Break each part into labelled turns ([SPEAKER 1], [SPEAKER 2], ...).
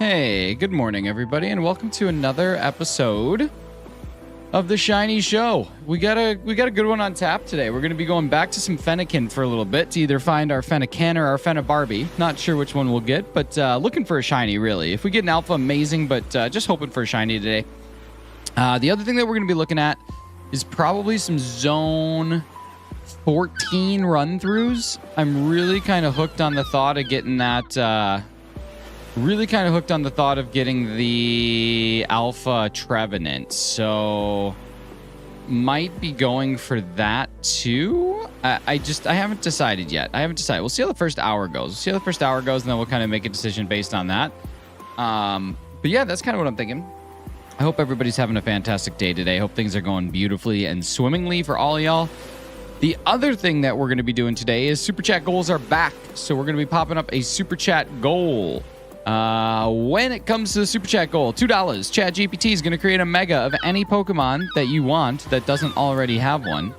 [SPEAKER 1] Hey, good morning, everybody, and welcome to another episode of the Shiny Show. We got a good one on tap today. We're going to be going back to some Fennekin for a little bit to either find our Fennekin or our Fennekin. Not sure which one we'll get, but looking for a shiny, really. If we get an alpha, amazing, but just hoping for a shiny today. The other thing that we're going to be looking at is probably some Zone 14 run-throughs. I'm really kind of hooked on the thought of getting that... the alpha Trevenant, so might be going for that too. I haven't decided yet. We'll see how the first hour goes. And then we'll kind of make a decision based on that. But yeah, that's kind of what I'm thinking. I hope everybody's having a fantastic day today. Hope things are going beautifully and swimmingly for all y'all. The other thing that we're going to be doing today is Super Chat goals are back. So we're going to be popping up a Super Chat goal. When it comes to the Super Chat goal, $2, ChatGPT is going to create a mega of any Pokemon that you want that doesn't already have one.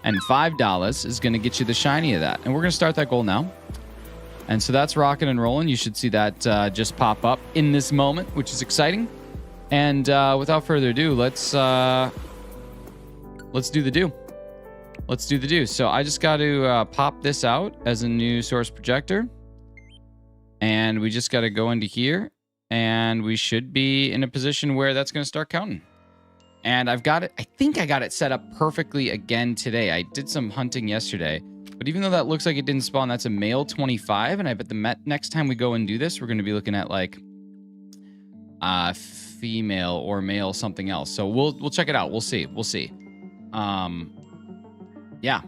[SPEAKER 1] And $5 is going to get you the shiny of that. And we're going to start that goal now. And so that's rocking and rolling. You should see that just pop up in this moment, which is exciting. And without further ado, let's do the do. Let's do the do. So I just got to pop this out as a new source projector. And we just got to go into here, and we should be in a position where that's going to start counting. And I've got it. I think I got it set up perfectly again today. I did some hunting yesterday, but even though that looks like it didn't spawn, that's a male 25. And I bet the next time we go and do this, we're going to be looking at like female or male something else. So we'll check it out. We'll see. Yeah.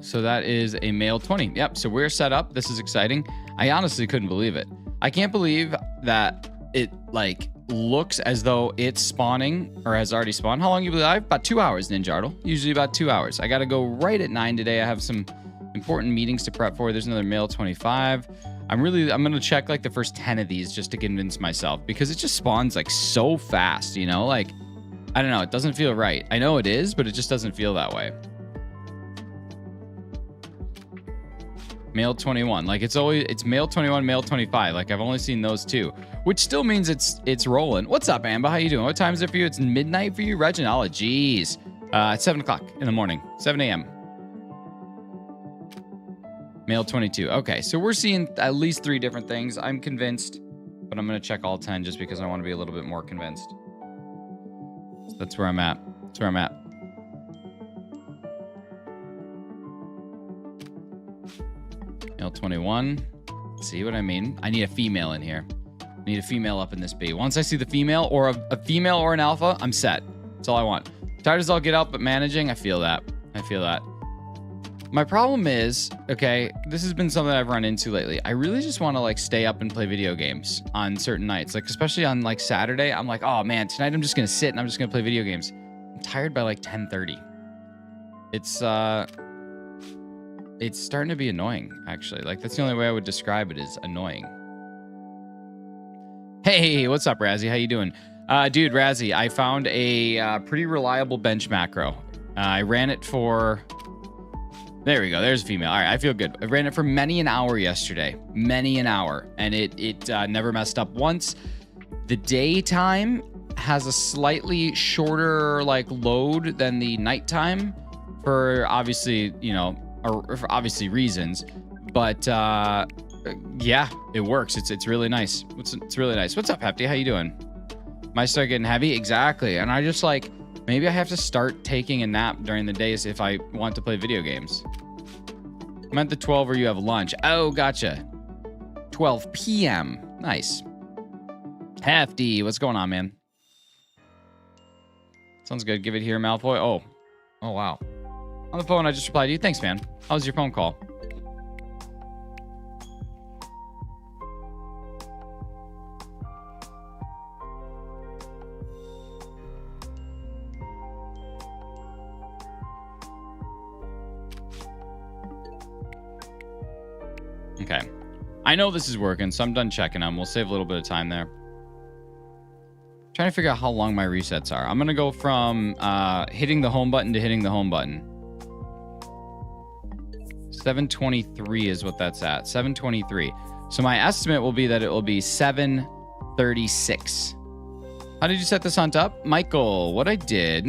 [SPEAKER 1] So that is a male 20. Yep, so we're set up. This is exciting. I honestly couldn't believe it. I can't believe that it, like, looks as though it's spawning or has already spawned. How long you believe? I have about 2 hours, Ninjardle. Usually about 2 hours. I got to go right at 9 today. I have some important meetings to prep for. There's another male 25. I'm going to check, like, the first 10 of these just to convince myself because it just spawns, like, so fast, you know? Like, I don't know. It doesn't feel right. I know it is, but it just doesn't feel that way. Male 21, like it's male 21, male 25. Like I've only seen those two, which still means it's rolling. What's up, Amba? How you doing? What time is it for you? It's midnight for you, Reginald. Jeez, it's 7 o'clock in the morning, 7 a.m. Male 22. Okay, so we're seeing at least 3 different things. I'm convinced, but I'm gonna check all 10 just because I want to be a little bit more convinced. So that's where I'm at. Male 21. See what I mean? I need a female in here. I need a female up in this bee. Once I see the female or a female or an alpha, I'm set. That's all I want. Tired as I'll get out, but managing, I feel that. My problem is, okay, this has been something I've run into lately. I really just want to like stay up and play video games on certain nights. Like especially on like Saturday, I'm like, oh man, tonight I'm just going to sit and I'm just going to play video games. I'm tired by like 10:30. It's starting to be annoying, actually. Like, that's the only way I would describe it is annoying. Hey, what's up, Razzie? How you doing? Dude, Razzie, I found a pretty reliable bench macro. I ran it for... There we go. There's a female. All right, I feel good. I ran it for many an hour yesterday. And it never messed up once. The daytime has a slightly shorter, like, load than the nighttime for, obviously, you know... or for obviously reasons, but yeah, it works. It's really nice. It's really nice. What's up, Hefty? How you doing? Might start getting heavy? Exactly. And I just like, maybe I have to start taking a nap during the days if I want to play video games. I'm at the 12 where you have lunch. Oh, gotcha. 12 p.m. Nice. Hefty, what's going on, man? Sounds good. Give it here, Malfoy. Oh, wow. On the phone, I just replied to you. Thanks, man. How was your phone call? Okay. I know this is working, so I'm done checking them. We'll save a little bit of time there. Trying to figure out how long my resets are. I'm going to go from hitting the home button to hitting the home button. 723 is what that's at. 723. So my estimate will be that it will be 736. How did you set this hunt up? Michael, what I did,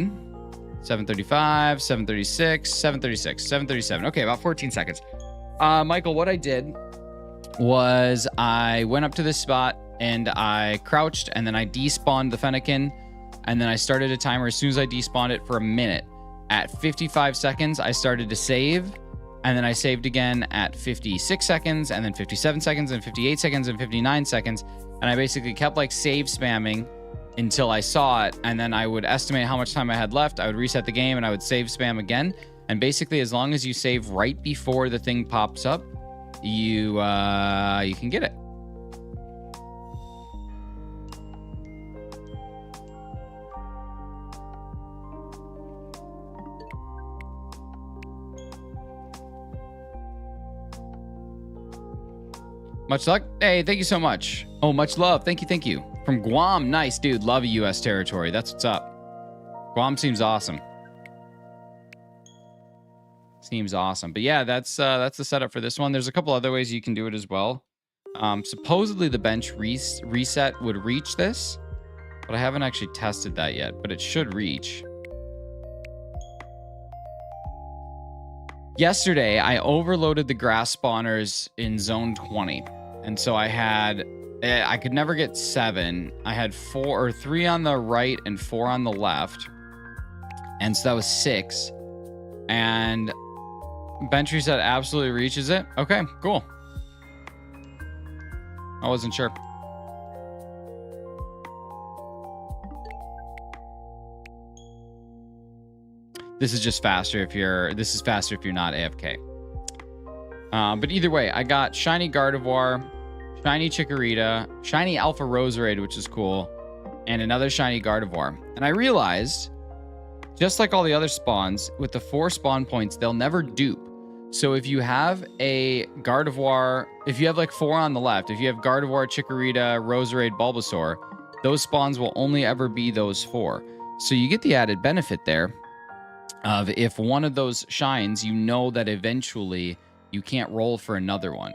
[SPEAKER 1] 735, 736, 736, 737. Okay, about 14 seconds. Michael, what I did was I went up to this spot and I crouched and then I despawned the Fennekin and then I started a timer as soon as I despawned it for a minute. At 55 seconds, I started to save and then I saved again at 56 seconds and then 57 seconds and 58 seconds and 59 seconds. And I basically kept like save spamming until I saw it. And then I would estimate how much time I had left. I would reset the game and I would save spam again. And basically, as long as you save right before the thing pops up, you can get it. Much luck. Hey, thank you so much. Oh, much love. Thank you. Thank you. From Guam. Nice, dude. Love a U.S. territory. That's what's up. Guam seems awesome. Seems awesome. But yeah, that's the setup for this one. There's a couple other ways you can do it as well. Supposedly the bench reset would reach this, but I haven't actually tested that yet, but it should reach. Yesterday, I overloaded the grass spawners in zone 20. And so I could never get 7. I had 3 on the right and 4 on the left. And so that was 6. And bench reset absolutely reaches it. Okay, cool. I wasn't sure. This is just faster if you're not AFK. But either way, I got shiny Gardevoir, shiny Chikorita, shiny Alpha Roserade, which is cool, and another shiny Gardevoir. And I realized, just like all the other spawns, with the 4 spawn points, they'll never dupe. So if you have a Gardevoir, if you have like 4 on the left, if you have Gardevoir, Chikorita, Roserade, Bulbasaur, those spawns will only ever be those 4. So you get the added benefit there of if one of those shines, you know that eventually you can't roll for another one.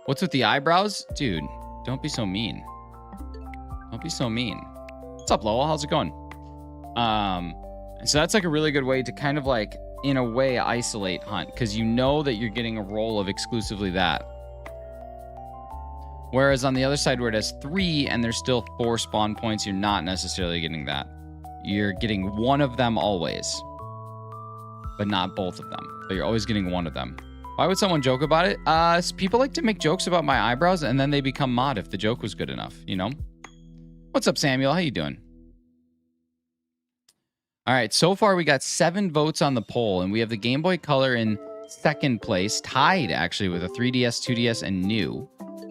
[SPEAKER 1] What's with the eyebrows? Dude, don't be so mean. Don't be so mean. What's up, Lowell? How's it going? So that's like a really good way to kind of like, in a way, isolate hunt, because you know that you're getting a roll of exclusively that. Whereas on the other side where it has 3 and there's still 4 spawn points, you're not necessarily getting that. You're getting one of them always, but not both of them. But you're always getting one of them. Why would someone joke about it? People like to make jokes about my eyebrows and then they become mod if the joke was good enough, you know? What's up, Samuel? How you doing? All right, so far we got 7 votes on the poll, and we have the Game Boy Color in second place, tied actually with a 3DS, 2DS, and new.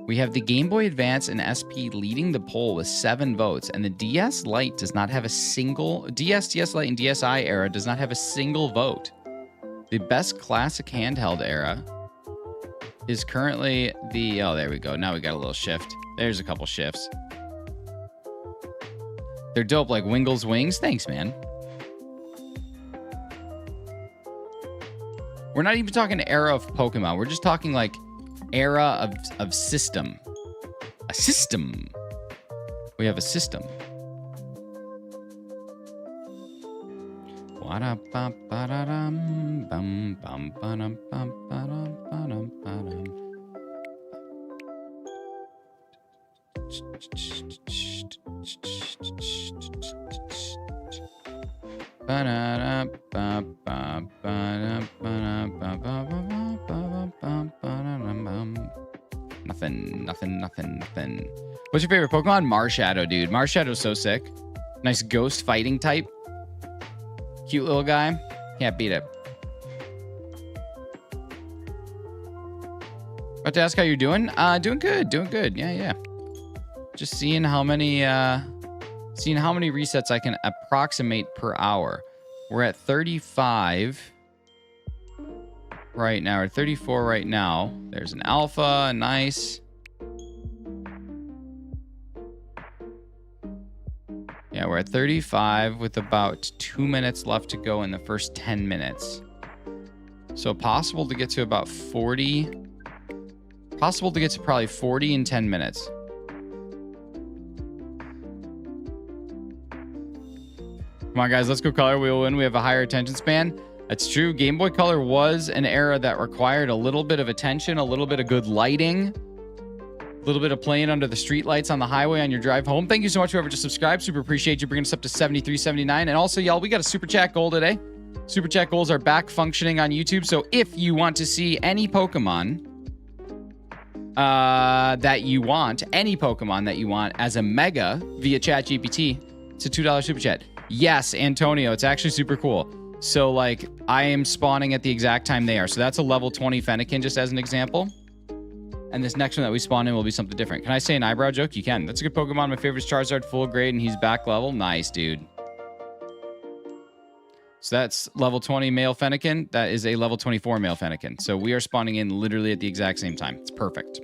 [SPEAKER 1] We have the Game Boy Advance and SP leading the poll with 7 votes, and the DS Lite does not have a single, DS Lite, and DSi era does not have a single vote. The best classic handheld era is currently the, oh, there we go. Now we got a little shift. There's a couple shifts. They're dope, like Wingle's Wings. Thanks, man. We're not even talking era of Pokemon. We're just talking like era of system. A system. We have a system. Nothing. What's your favorite Pokemon? Marshadow, dude. Marshadow's so sick. Nice ghost fighting type. Cute little guy. Can't beat it. About to ask how you're doing? Doing good. Yeah. Just seeing how many resets I can approximate per hour. We're at 35 right now, or 34 right now. There's an alpha, nice. Yeah, we're at 35 with about 2 minutes left to go in the first 10 minutes. So possible to get to about 40 Possible to get to probably 40 in 10 minutes. Come on, guys. Let's go color. We will win. We have a higher attention span. That's true. Game Boy Color was an era that required a little bit of attention, a little bit of good lighting, a little bit of playing under the street lights on the highway on your drive home. Thank you so much, whoever just subscribed. Super appreciate you bringing us up to 73.79. And also, y'all, we got a super chat goal today. Super chat goals are back functioning on YouTube. So if you want to see any Pokemon that you want, any Pokemon that you want as a mega via ChatGPT, it's a $2 super chat. Yes, Antonio, it's actually super cool. So, like, I am spawning at the exact time they are. So that's a level 20 Fennekin, just as an example. And this next one that we spawn in will be something different. Can I say an eyebrow joke? You can. That's a good Pokemon. My favorite is Charizard, full grade, and he's back level. Nice, dude. So that's level 20 male Fennekin. That is a level 24 male Fennekin. So we are spawning in literally at the exact same time. It's perfect.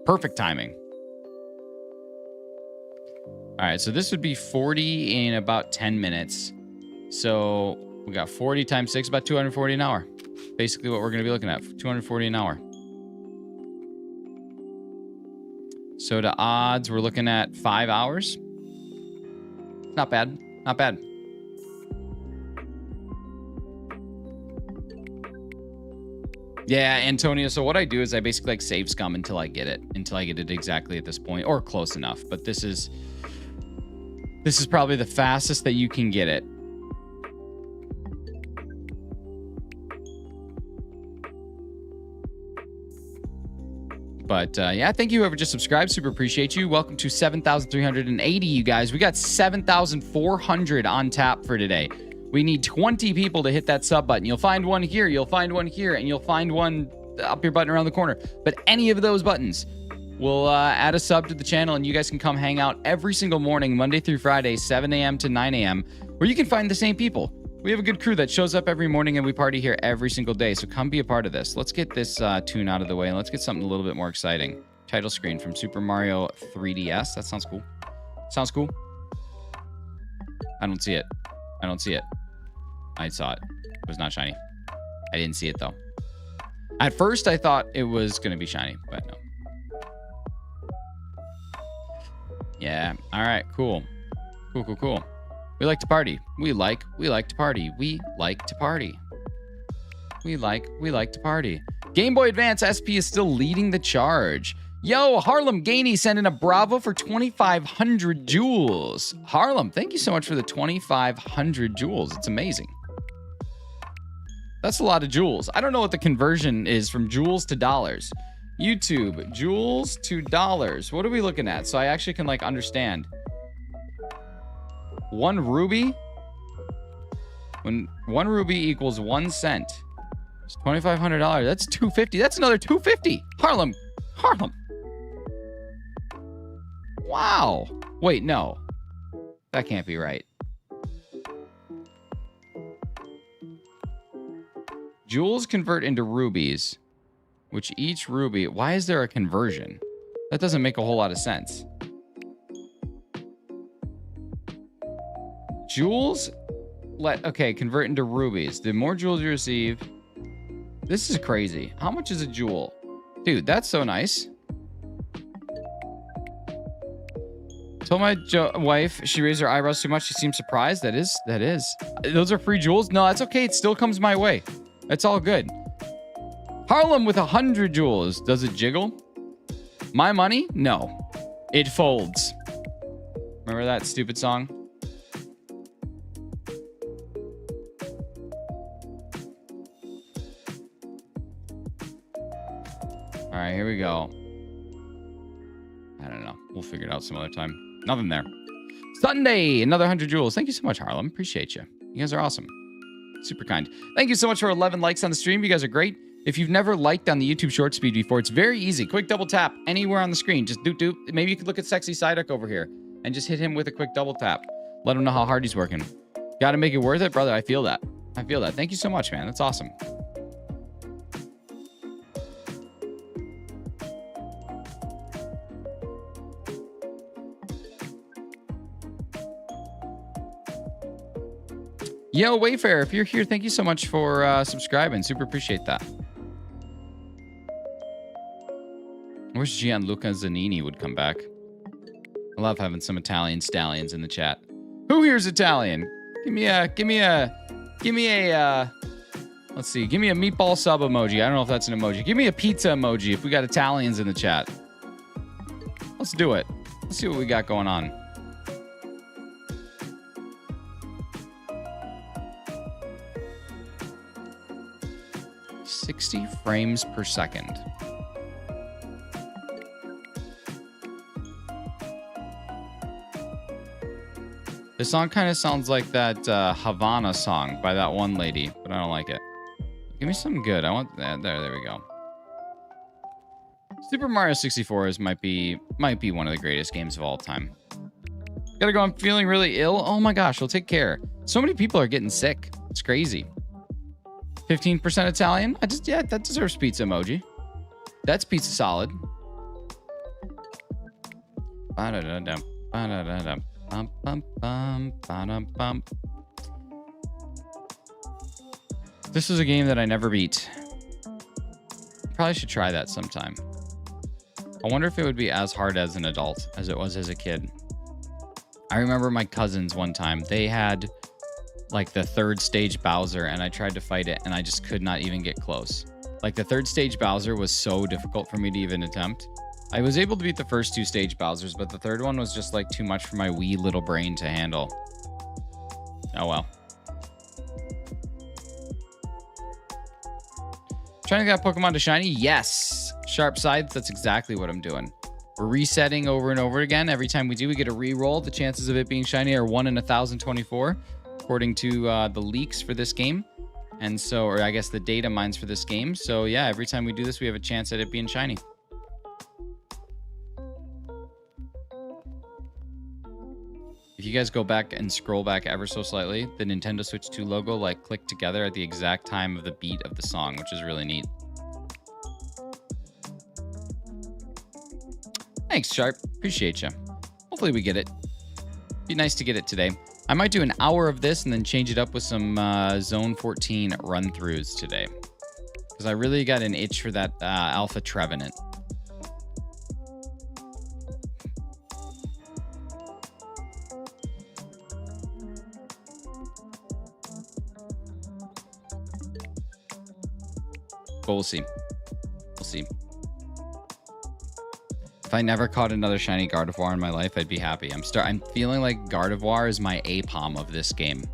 [SPEAKER 1] Perfect timing. All right, so this would be 40 in about 10 minutes. So we got 40 times 6, about 240 an hour. Basically what we're going to be looking at, 240 an hour. So to odds, we're looking at 5 hours. Not bad. Not bad. Yeah, Antonio. So what I do is I basically like save scum until I get it exactly at this point, or close enough. But this is probably the fastest that you can get it. But yeah, thank you whoever just subscribed. Super appreciate you. Welcome to 7,380, you guys. We got 7,400 on tap for today. We need 20 people to hit that sub button. You'll find one here, you'll find one here, and you'll find one up your button around the corner. But any of those buttons will add a sub to the channel, and you guys can come hang out every single morning, Monday through Friday, 7 a.m. to 9 a.m., where you can find the same people. We have a good crew that shows up every morning, and we party here every single day. So come be a part of this. Let's get this tune out of the way, and let's get something a little bit more exciting. Title screen from Super Mario 3DS. That sounds cool. Sounds cool. I don't see it. I don't see it. I saw it. It was not shiny. I didn't see it, though. At first, I thought it was going to be shiny, but no. Yeah. All right. Cool. Cool, cool, cool. We like to party. We like to party. We like to party. We like to party. Game Boy Advance SP is still leading the charge. Yo, Harlem Gainey sent in a bravo for 2,500 jewels. Harlem, thank you so much for the 2,500 jewels. It's amazing. That's a lot of jewels. I don't know what the conversion is from jewels to dollars. YouTube, jewels to dollars. What are we looking at? So I actually can like understand. 1 ruby. When 1 ruby equals 1 cent, it's $2,500. That's $250. That's another $250. Harlem. Wow. Wait, no. That can't be right. Jewels convert into rubies, which each ruby... Why is there a conversion? That doesn't make a whole lot of sense. Jewels... Okay, convert into rubies. The more jewels you receive... This is crazy. How much is a jewel? Dude, that's so nice. Told my wife she raised her eyebrows too much. She seemed surprised. That is. Those are free jewels? No, that's okay. It still comes my way. It's all good. Harlem with 100 jewels. Does it jiggle? My money? No. It folds. Remember that stupid song? All right, here we go. I don't know. We'll figure it out some other time. Nothing there. Sunday, another 100 jewels. Thank you so much, Harlem. Appreciate you. You guys are awesome. Super kind. Thank you so much for 11 likes on the stream. You guys are great. If you've never liked on the YouTube short speed before, it's very easy. Quick double tap anywhere on the screen. Just doop. Maybe you could look at Sexy Psyduck over here and just hit him with a quick double tap. Let him know how hard he's working. Got to make it worth it, brother. I feel that. Thank you so much, man. That's awesome. Yo, Wayfair, if you're here, thank you so much for subscribing. Super appreciate that. I wish Gianluca Zanini would come back. I love having some Italian stallions in the chat. Who here's Italian? Give me a, let's see. Give me a meatball sub emoji. I don't know if that's an emoji. Give me a pizza emoji if we got Italians in the chat. Let's do it. Let's see what we got going on. "60 frames per second. This song kind of sounds like that Havana song by that one lady, but I don't like it. Give me something good. I want that. There we go. Super Mario 64 might be one of the greatest games of all time. Gotta go. I'm feeling really ill. Oh my gosh, well, take care. So many people are getting sick. It's crazy. 15% Italian. Yeah, that deserves pizza emoji. That's pizza solid. Ba-da-da-dum, ba-da-da-dum. Bum, bum, bum, ba-dum, bum. This is a game that I never beat. Probably should try that sometime. I wonder if it would be as hard as an adult as it was as a kid. I remember my cousins one time. They had like the 3rd stage Bowser, and I tried to fight it, and I just could not even get close. Like the 3rd stage Bowser was so difficult for me to even attempt. I was able to beat the first 2 stage Bowsers, but the 3rd one was just like too much for my wee little brain to handle. Oh well. Trying to get Pokemon to shiny? Yes. Sharp sides, that's exactly what I'm doing. We're resetting over and over again. Every time we do, we get a re-roll. The chances of it being shiny are 1 in 1,024, according to the leaks for this game. And so, or I guess the data mines for this game. So yeah, every time we do this, we have a chance at it being shiny. If you guys go back and scroll back ever so slightly, the Nintendo Switch 2 logo like clicked together at the exact time of the beat of the song, which is really neat. Thanks, Sharp. Appreciate you. Hopefully we get it. Be nice to get it today. I might do an hour of this and then change it up with some Zone 14 run-throughs today. Because I really got an itch for that Alpha Trevenant. But we'll see. We'll see. If I never caught another shiny Gardevoir in my life, I'd be happy. I'm feeling like Gardevoir is my A-Palm of this game.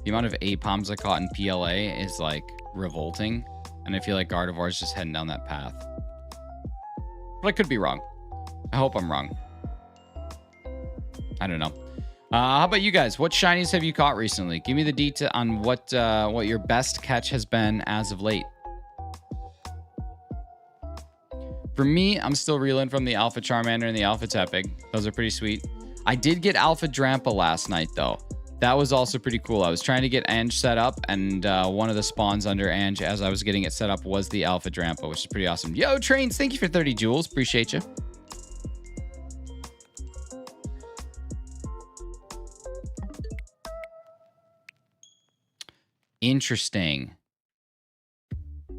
[SPEAKER 1] The amount of A-Palms I caught in PLA is like revolting, and I feel like Gardevoir is just heading down that path. But I could be wrong. I hope I'm wrong. I don't know. How about you guys? What shinies have you caught recently? Give me the detail on what your best catch has been as of late. For me, I'm still reeling from the Alpha Charmander and the Alpha Tepig. Those are pretty sweet. I did get Alpha Drampa last night, though. That was also pretty cool. I was trying to get Ange set up, and one of the spawns under Ange as I was getting it set up was the Alpha Drampa, which is pretty awesome. Yo, Trains, thank you for 30 jewels. Appreciate you. Interesting.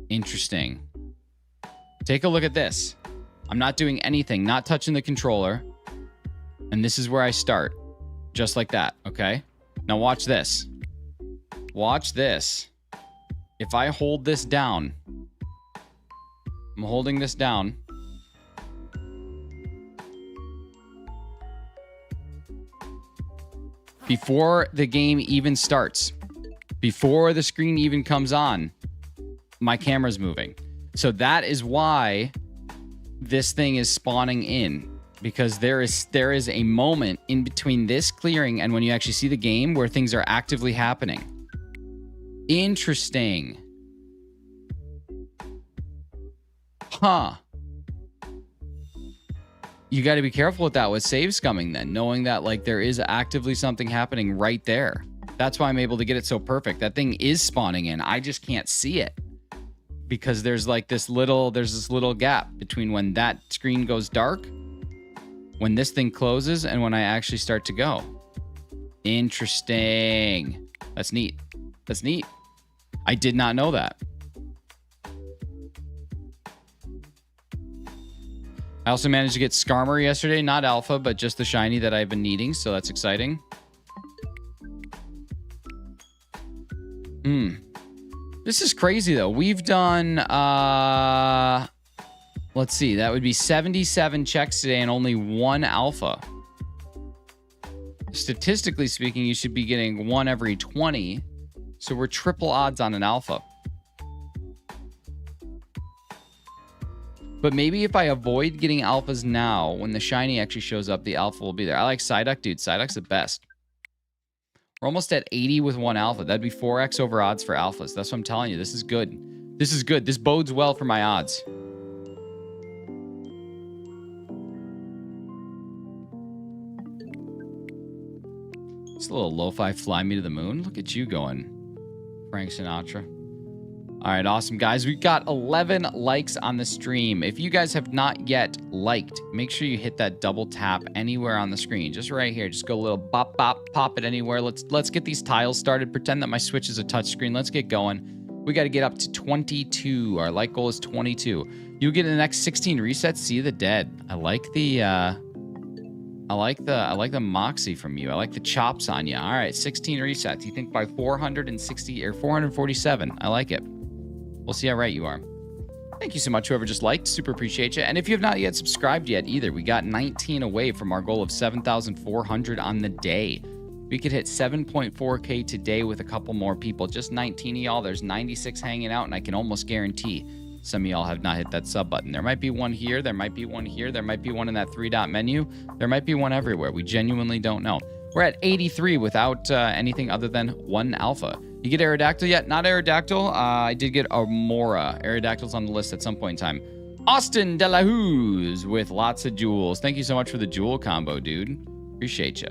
[SPEAKER 1] Interesting. Take a look at this. I'm not doing anything, not touching the controller. And this is where I start. Just like that, okay? Now watch this. Watch this. If I hold this down, I'm holding this down. Before the game even starts, before the screen even comes on, my camera's moving. So that is why this thing is spawning in, because there is a moment in between this clearing and when you actually see the game where things are actively happening. Interesting. Huh. You got to be careful with that with save scumming then, knowing that like there is actively something happening right there. That's why I'm able to get it so perfect. That thing is spawning in. I just can't see it. Because there's like this little gap between when that screen goes dark, when this thing closes, and when I actually start to go. Interesting. That's neat. That's neat. I did not know that. I also managed to get Skarmory yesterday. Not alpha, but just the shiny that I've been needing. So that's exciting. This is crazy, though. We've done, let's see. That would be 77 checks today and only 1 alpha. Statistically speaking, you should be getting 1 every 20. So we're triple odds on an alpha. But maybe if I avoid getting alphas now, when the shiny actually shows up, the alpha will be there. I like Psyduck, dude. Psyduck's the best. We're almost at 80 with 1 alpha. That'd be 4x over odds for alphas. That's what I'm telling you. This is good. This is good. This bodes well for my odds. It's a little lo-fi fly me to the moon. Look at you going, Frank Sinatra. All right, awesome, guys. We've got 11 likes on the stream. If you guys have not yet liked, make sure you hit that double tap anywhere on the screen. Just right here. Just go a little bop, bop, pop it anywhere. Let's get these tiles started. Pretend that my Switch is a touch screen. Let's get going. We got to get up to 22. Our like goal is 22. You'll get in the next 16 resets. See the dead. I like the moxie from you. I like the chops on you. All right, 16 resets. You think by 460 or 447? I like it. We'll see how right you are. Thank you so much, whoever just liked. Super appreciate you. And if you have not yet subscribed yet either, we got 19 away from our goal of 7,400 on the day. We could hit 7.4K today with a couple more people. Just 19 of y'all. There's 96 hanging out, and I can almost guarantee some of y'all have not hit that sub button. There might be one here. There might be one here. There might be one in that 3-dot menu. There might be one everywhere. We genuinely don't know. We're at 83 without anything other than 1 alpha. You get Aerodactyl yet? Not Aerodactyl. I did get Amora. Aerodactyl's on the list at some point in time. Austin Delahoo's with lots of jewels. Thank you so much for the jewel combo, dude. Appreciate you.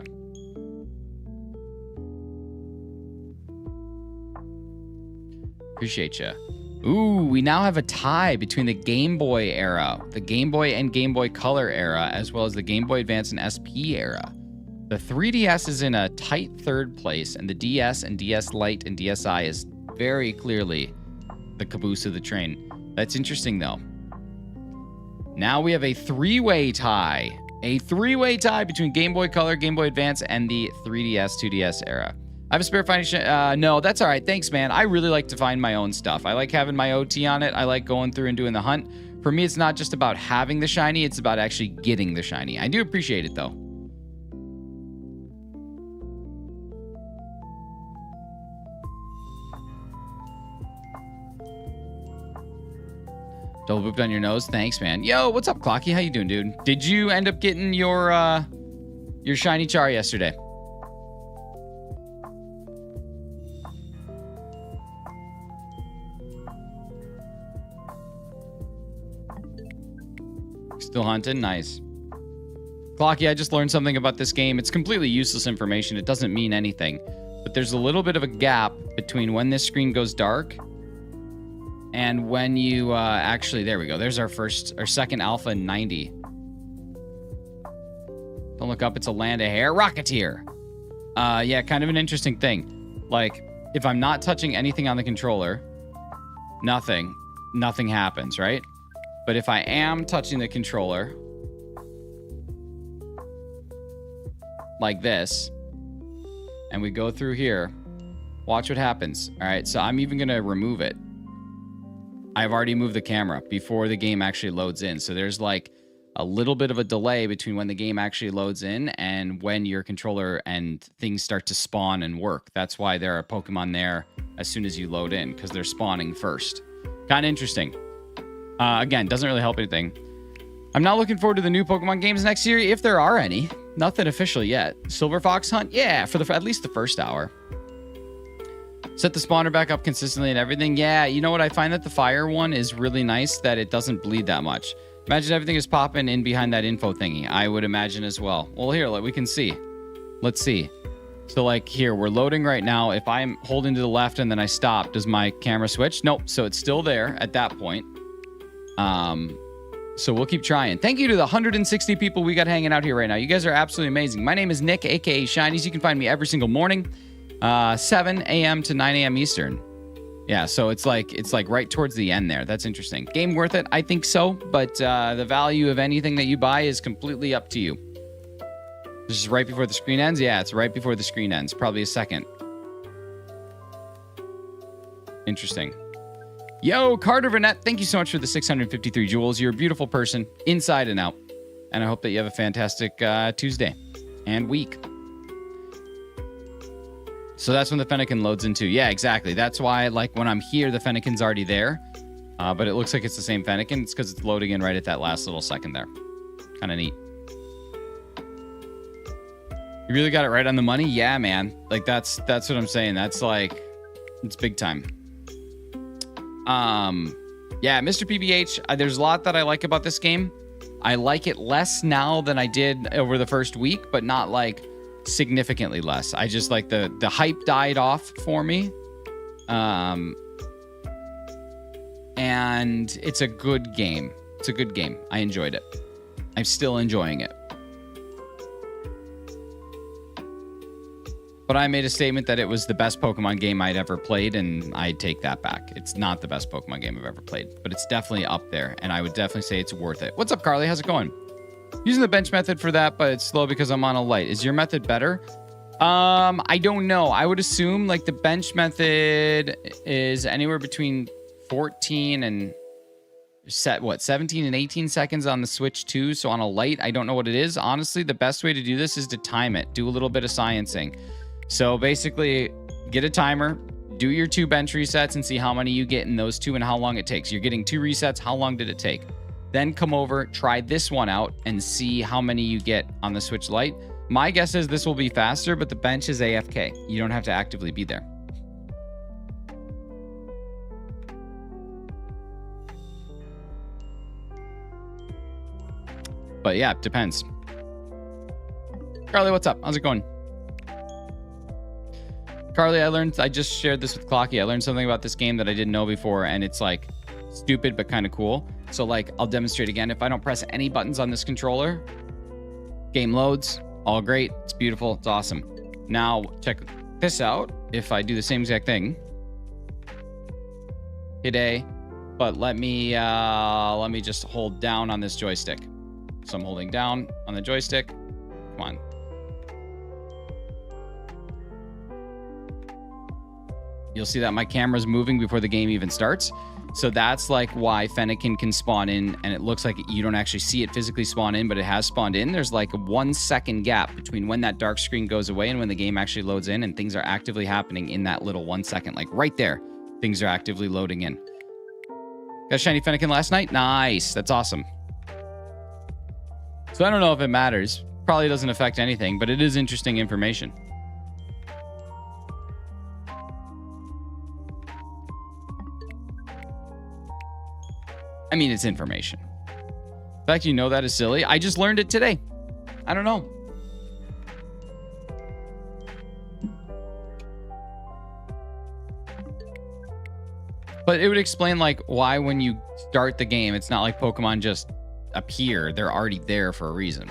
[SPEAKER 1] Appreciate you. Ooh, we now have a tie between the Game Boy era, the Game Boy and Game Boy Color era, as well as the Game Boy Advance and SP era. The 3DS is in a tight 3rd place, and the DS and DS Lite and DSi is very clearly the caboose of the train. That's interesting, though. Now we have a 3-way tie. A 3-way tie between Game Boy Color, Game Boy Advance, and the 3DS, 2DS era. I have a spare finding... no, that's all right. Thanks, man. I really like to find my own stuff. I like having my OT on it. I like going through and doing the hunt. For me, it's not just about having the shiny. It's about actually getting the shiny. I do appreciate it, though. Double booped on your nose. Thanks, man. Yo, what's up, Clocky? How you doing, dude? Did you end up getting your shiny Char yesterday? Still hunting? Nice. Clocky, I just learned something about this game. It's completely useless information. It doesn't mean anything. But there's a little bit of a gap between when this screen goes dark and when you actually, there we go. There's our second alpha in 90. Don't look up. It's a land of hair. Rocketeer. Yeah, kind of an interesting thing. Like, if I'm not touching anything on the controller, nothing happens, right? But if I am touching the controller, like this, and we go through here, watch what happens. All right, so I'm even going to remove it. I've already moved the camera before the game actually loads in. So there's like a little bit of a delay between when the game actually loads in and when your controller and things start to spawn and work. That's why there are Pokemon there as soon as you load in, because they're spawning first. Kind of interesting. Again, doesn't really help anything. I'm not looking forward to the new Pokemon games next year, if there are any. Nothing official yet. Silver Fox Hunt? Yeah, for at least the first hour. Set the spawner back up consistently and everything. Yeah, you know what? I find that the fire one is really nice, that it doesn't bleed that much. Imagine everything is popping in behind that info thingy. I would imagine as well. Well, here, we can see. Let's see. So, like, here, we're loading right now. If I'm holding to the left and then I stop, does my camera switch? Nope. So it's still there at that point. So we'll keep trying. Thank you to the 160 people we got hanging out here right now. You guys are absolutely amazing. My name is Nick, aka Shinies. You can find me every single morning, 7 a.m. to 9 a.m. Eastern. Yeah, so it's like right towards the end there. That's interesting. Game worth it? I think so, but the value of anything that you buy is completely up to you. This is right before the screen ends? Yeah, it's right before the screen ends. Probably a second. Interesting. Yo, Carter Burnett, thank you so much for the 653 jewels. You're a beautiful person, inside and out. And I hope that you have a fantastic Tuesday and week. So that's when the Fennekin loads into. Yeah, exactly. That's why, like, when I'm here, the Fennekin's already there. But it looks like it's the same Fennekin. It's because it's loading in right at that last little second there. Kind of neat. You really got it right on the money? Yeah, man. Like, that's what I'm saying. That's like, it's big time. Yeah, Mr. PBH, there's a lot that I like about this game. I like it less now than I did over the first week, but not like significantly less. I just like the hype died off for me. And it's a good game. It's a good game. I enjoyed it. I'm still enjoying it. But I made a statement that it was the best Pokemon game I'd ever played, and I take that back. It's not the best Pokemon game I've ever played, but it's definitely up there, and I would definitely say it's worth it. What's up, Carly? How's it going? Using the bench method for that, but it's slow because I'm on a light. Is your method better? I don't know. I would assume like the bench method is anywhere between 14 and 17 and 18 seconds on the Switch 2. So on a light, I don't know what it is. Honestly, the best way to do this is to time it. Do a little bit of sciencing. So basically, get a timer, do your 2 bench resets and see how many you get in those 2 and how long it takes. You're getting 2 resets. How long did it take? Then come over, try this one out and see how many you get on the Switch Lite. My guess is this will be faster, but the bench is AFK. You don't have to actively be there. But yeah, it depends. Carly, what's up? How's it going? Carly, I just shared this with Clocky. I learned something about this game that I didn't know before, and it's like stupid but kind of cool. So like, I'll demonstrate again. If I don't press any buttons on this controller, game loads, all great. It's beautiful. It's awesome. Now check this out. If I do the same exact thing, hit A, but let me just hold down on this joystick. So I'm holding down on the joystick. Come on. You'll see that my camera's moving before the game even starts. So that's like why Fennekin can spawn in, and it looks like you don't actually see it physically spawn in, but it has spawned in. There's like a 1 second gap between when that dark screen goes away and when the game actually loads in, and things are actively happening in that little 1 second. Like right there, things are actively loading in. Got shiny Fennekin last night? Nice. That's awesome. So I don't know if it matters. Probably doesn't affect anything, but it is interesting information. I mean, it's information. The fact you know that is silly. I just learned it today. I don't know. But it would explain like why when you start the game, it's not like Pokemon just appear. They're already there for a reason.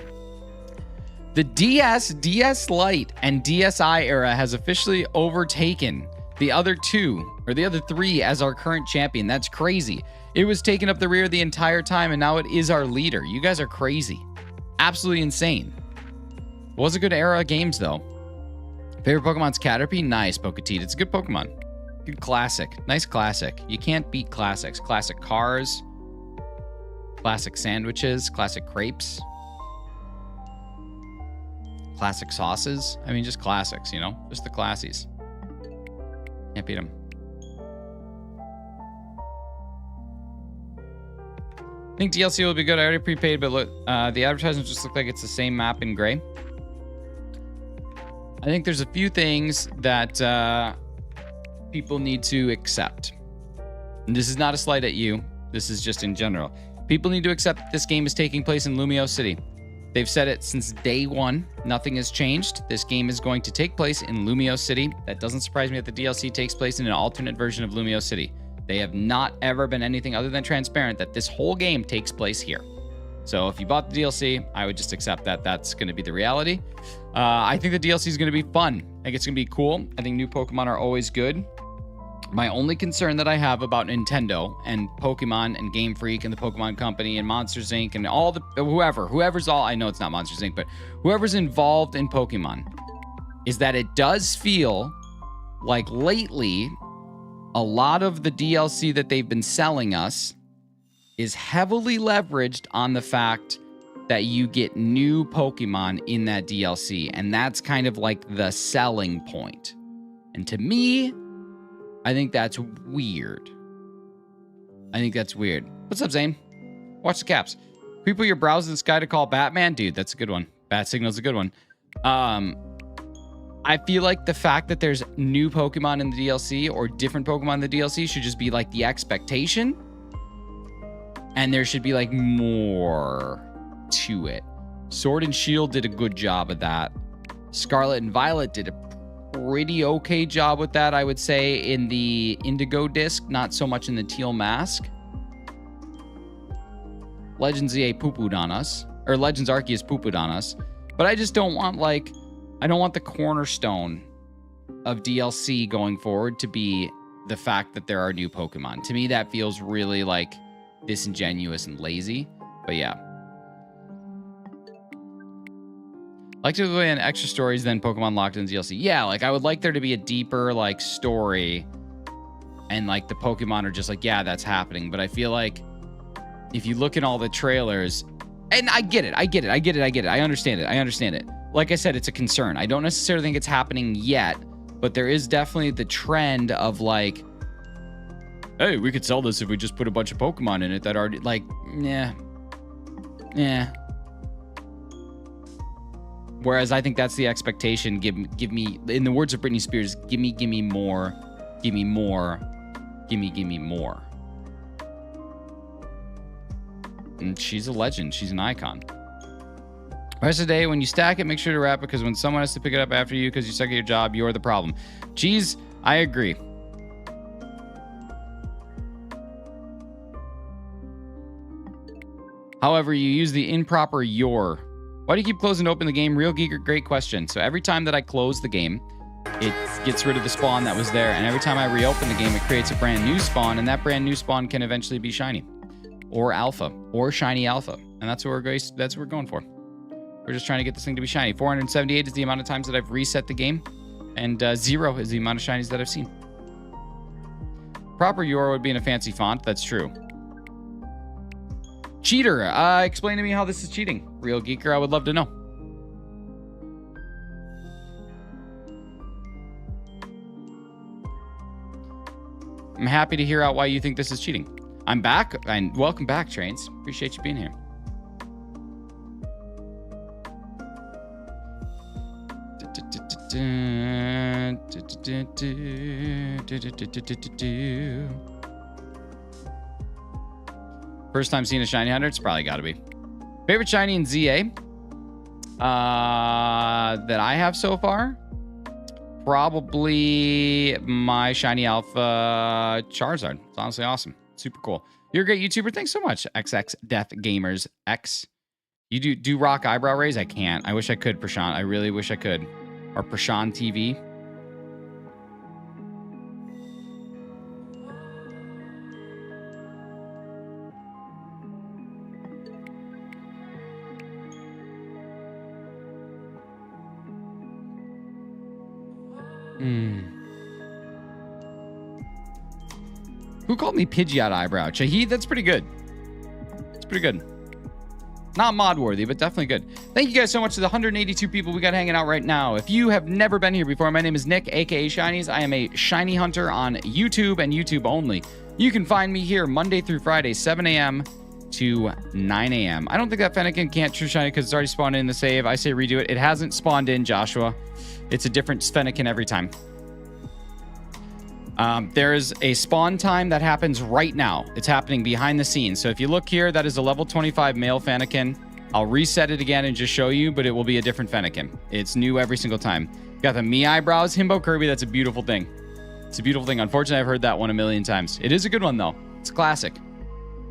[SPEAKER 1] The DS Lite, and DSi era has officially overtaken the other 2 or the other 3 as our current champion. That's crazy. It was taking up the rear the entire time, and now it is our leader. You guys are crazy. Absolutely insane. It was a good era of games, though. Favorite Pokemon's Caterpie? Nice, Poketeed. It's a good Pokemon. Good classic. Nice classic. You can't beat classics. Classic cars. Classic sandwiches. Classic crepes. Classic sauces. I mean, just classics, you know? Just the classies. Can't beat them. I think DLC will be good. I already prepaid, but look, the advertisements just look like it's the same map in gray. I think there's a few things that people need to accept. And this is not a slight at you. This is just in general. People need to accept that this game is taking place in Lumio City. They've said it since day 1. Nothing has changed. This game is going to take place in Lumio City. That doesn't surprise me that the DLC takes place in an alternate version of Lumio City. They have not ever been anything other than transparent that this whole game takes place here. So if you bought the DLC, I would just accept that that's going to be the reality. I think the DLC is going to be fun. I think it's going to be cool. I think new Pokemon are always good. My only concern that I have about Nintendo and Pokemon and Game Freak and the Pokemon Company and Monsters Inc. and all the whoever's all, I know it's not Monsters Inc., but whoever's involved in Pokemon, is that it does feel like lately a lot of the DLC that they've been selling us is heavily leveraged on the fact that you get new Pokemon in that DLC. And that's kind of like the selling point. And to me, I think that's weird. What's up, Zane? Watch the caps. People your brows in the sky to call Batman? Dude, that's a good one. Bat Signal's a good one. I feel like the fact that there's new Pokemon in the DLC or different Pokemon in the DLC should just be like the expectation. And there should be like more to it. Sword and Shield did a good job of that. Scarlet and Violet did a pretty okay job with that, I would say, in the Indigo disc, not so much in the Teal Mask. Legends EA poo-pooed on us, or Legends Arceus poo-pooed on us, but I just don't want, like, I don't want the cornerstone of DLC going forward to be the fact that there are new Pokemon. To me, that feels really, like, disingenuous and lazy, but yeah. I like to play in extra stories than Pokemon locked in DLC. Yeah, like I would like there to be a deeper like story, and like the Pokemon are just like, yeah, that's happening. But I feel like if you look at all the trailers, and I get it. I understand it. Like I said, it's a concern. I don't necessarily think it's happening yet, but there is definitely the trend of like, hey, we could sell this if we just put a bunch of Pokemon in it that already like, yeah. Whereas I think that's the expectation. Give me, in the words of Britney Spears, give me more. And she's a legend. She's an icon. Rest of the day, when you stack it, make sure to wrap it, because when someone has to pick it up after you because you suck at your job, you're the problem. Geez, I agree. However, you use the improper your. Why do you keep closing to open the game? Real Geeker, great question. So every time that I close the game, it gets rid of the spawn that was there. And every time I reopen the game, it creates a brand new spawn. And that brand new spawn can eventually be shiny or alpha or shiny alpha. And that's what we're going for. We're just trying to get this thing to be shiny. 478 is the amount of times that I've reset the game. And 0 is the amount of shinies that I've seen. Proper your would be in a fancy font. That's true. Cheater, explain to me how this is cheating. Real Geeker, I would love to know. I'm happy to hear out why you think this is cheating. I'm back, and welcome back, Trains. Appreciate you being here. First time seeing a shiny hunter, it's probably got to be. Favorite shiny in ZA that I have so far? Probably my shiny alpha Charizard. It's honestly awesome. Super cool. You're a great YouTuber. Thanks so much, XX Death Gamers X. You do rock eyebrow raise? I can't. I wish I could, Prashant. I really wish I could. Or Prashant TV. Who called me Pidgeot eyebrow? Shahid, that's pretty good. It's pretty good. Not mod worthy, but definitely good. Thank you guys so much to the 182 people we got hanging out right now. If you have never been here before, my name is Nick, aka Shinies. I am a shiny hunter on YouTube and YouTube only. You can find me here Monday through Friday, 7 a.m. to 9 a.m. I don't think that Fennekin can't true shiny because it's already spawned in the save. I say redo it. It hasn't spawned in, Joshua. It's a different Fennekin every time. There is a spawn time that happens right now. It's happening behind the scenes. So if you look here, that is a level 25 male Fennekin. I'll reset it again and just show you, but it will be a different Fennekin. It's new every single time. Got the me eyebrows, Himbo Kirby. That's a beautiful thing. It's a beautiful thing. Unfortunately, I've heard that one a million times. It is a good one, though. It's classic.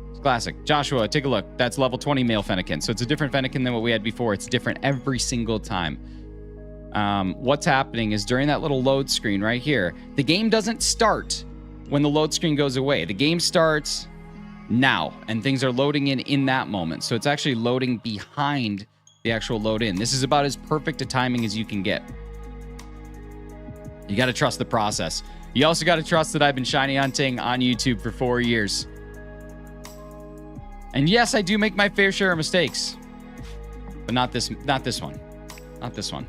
[SPEAKER 1] It's classic. Joshua, take a look. That's level 20 male Fennekin. So it's a different Fennekin than what we had before. It's different every single time. What's happening is during that little load screen right here, the game doesn't start when the load screen goes away. The game starts now, and things are loading in that moment. So it's actually loading behind the actual load in. This is about as perfect a timing as you can get. You got to trust the process. You also got to trust that I've been shiny hunting on YouTube for 4 years. And yes, I do make my fair share of mistakes. But not this one. Not this one.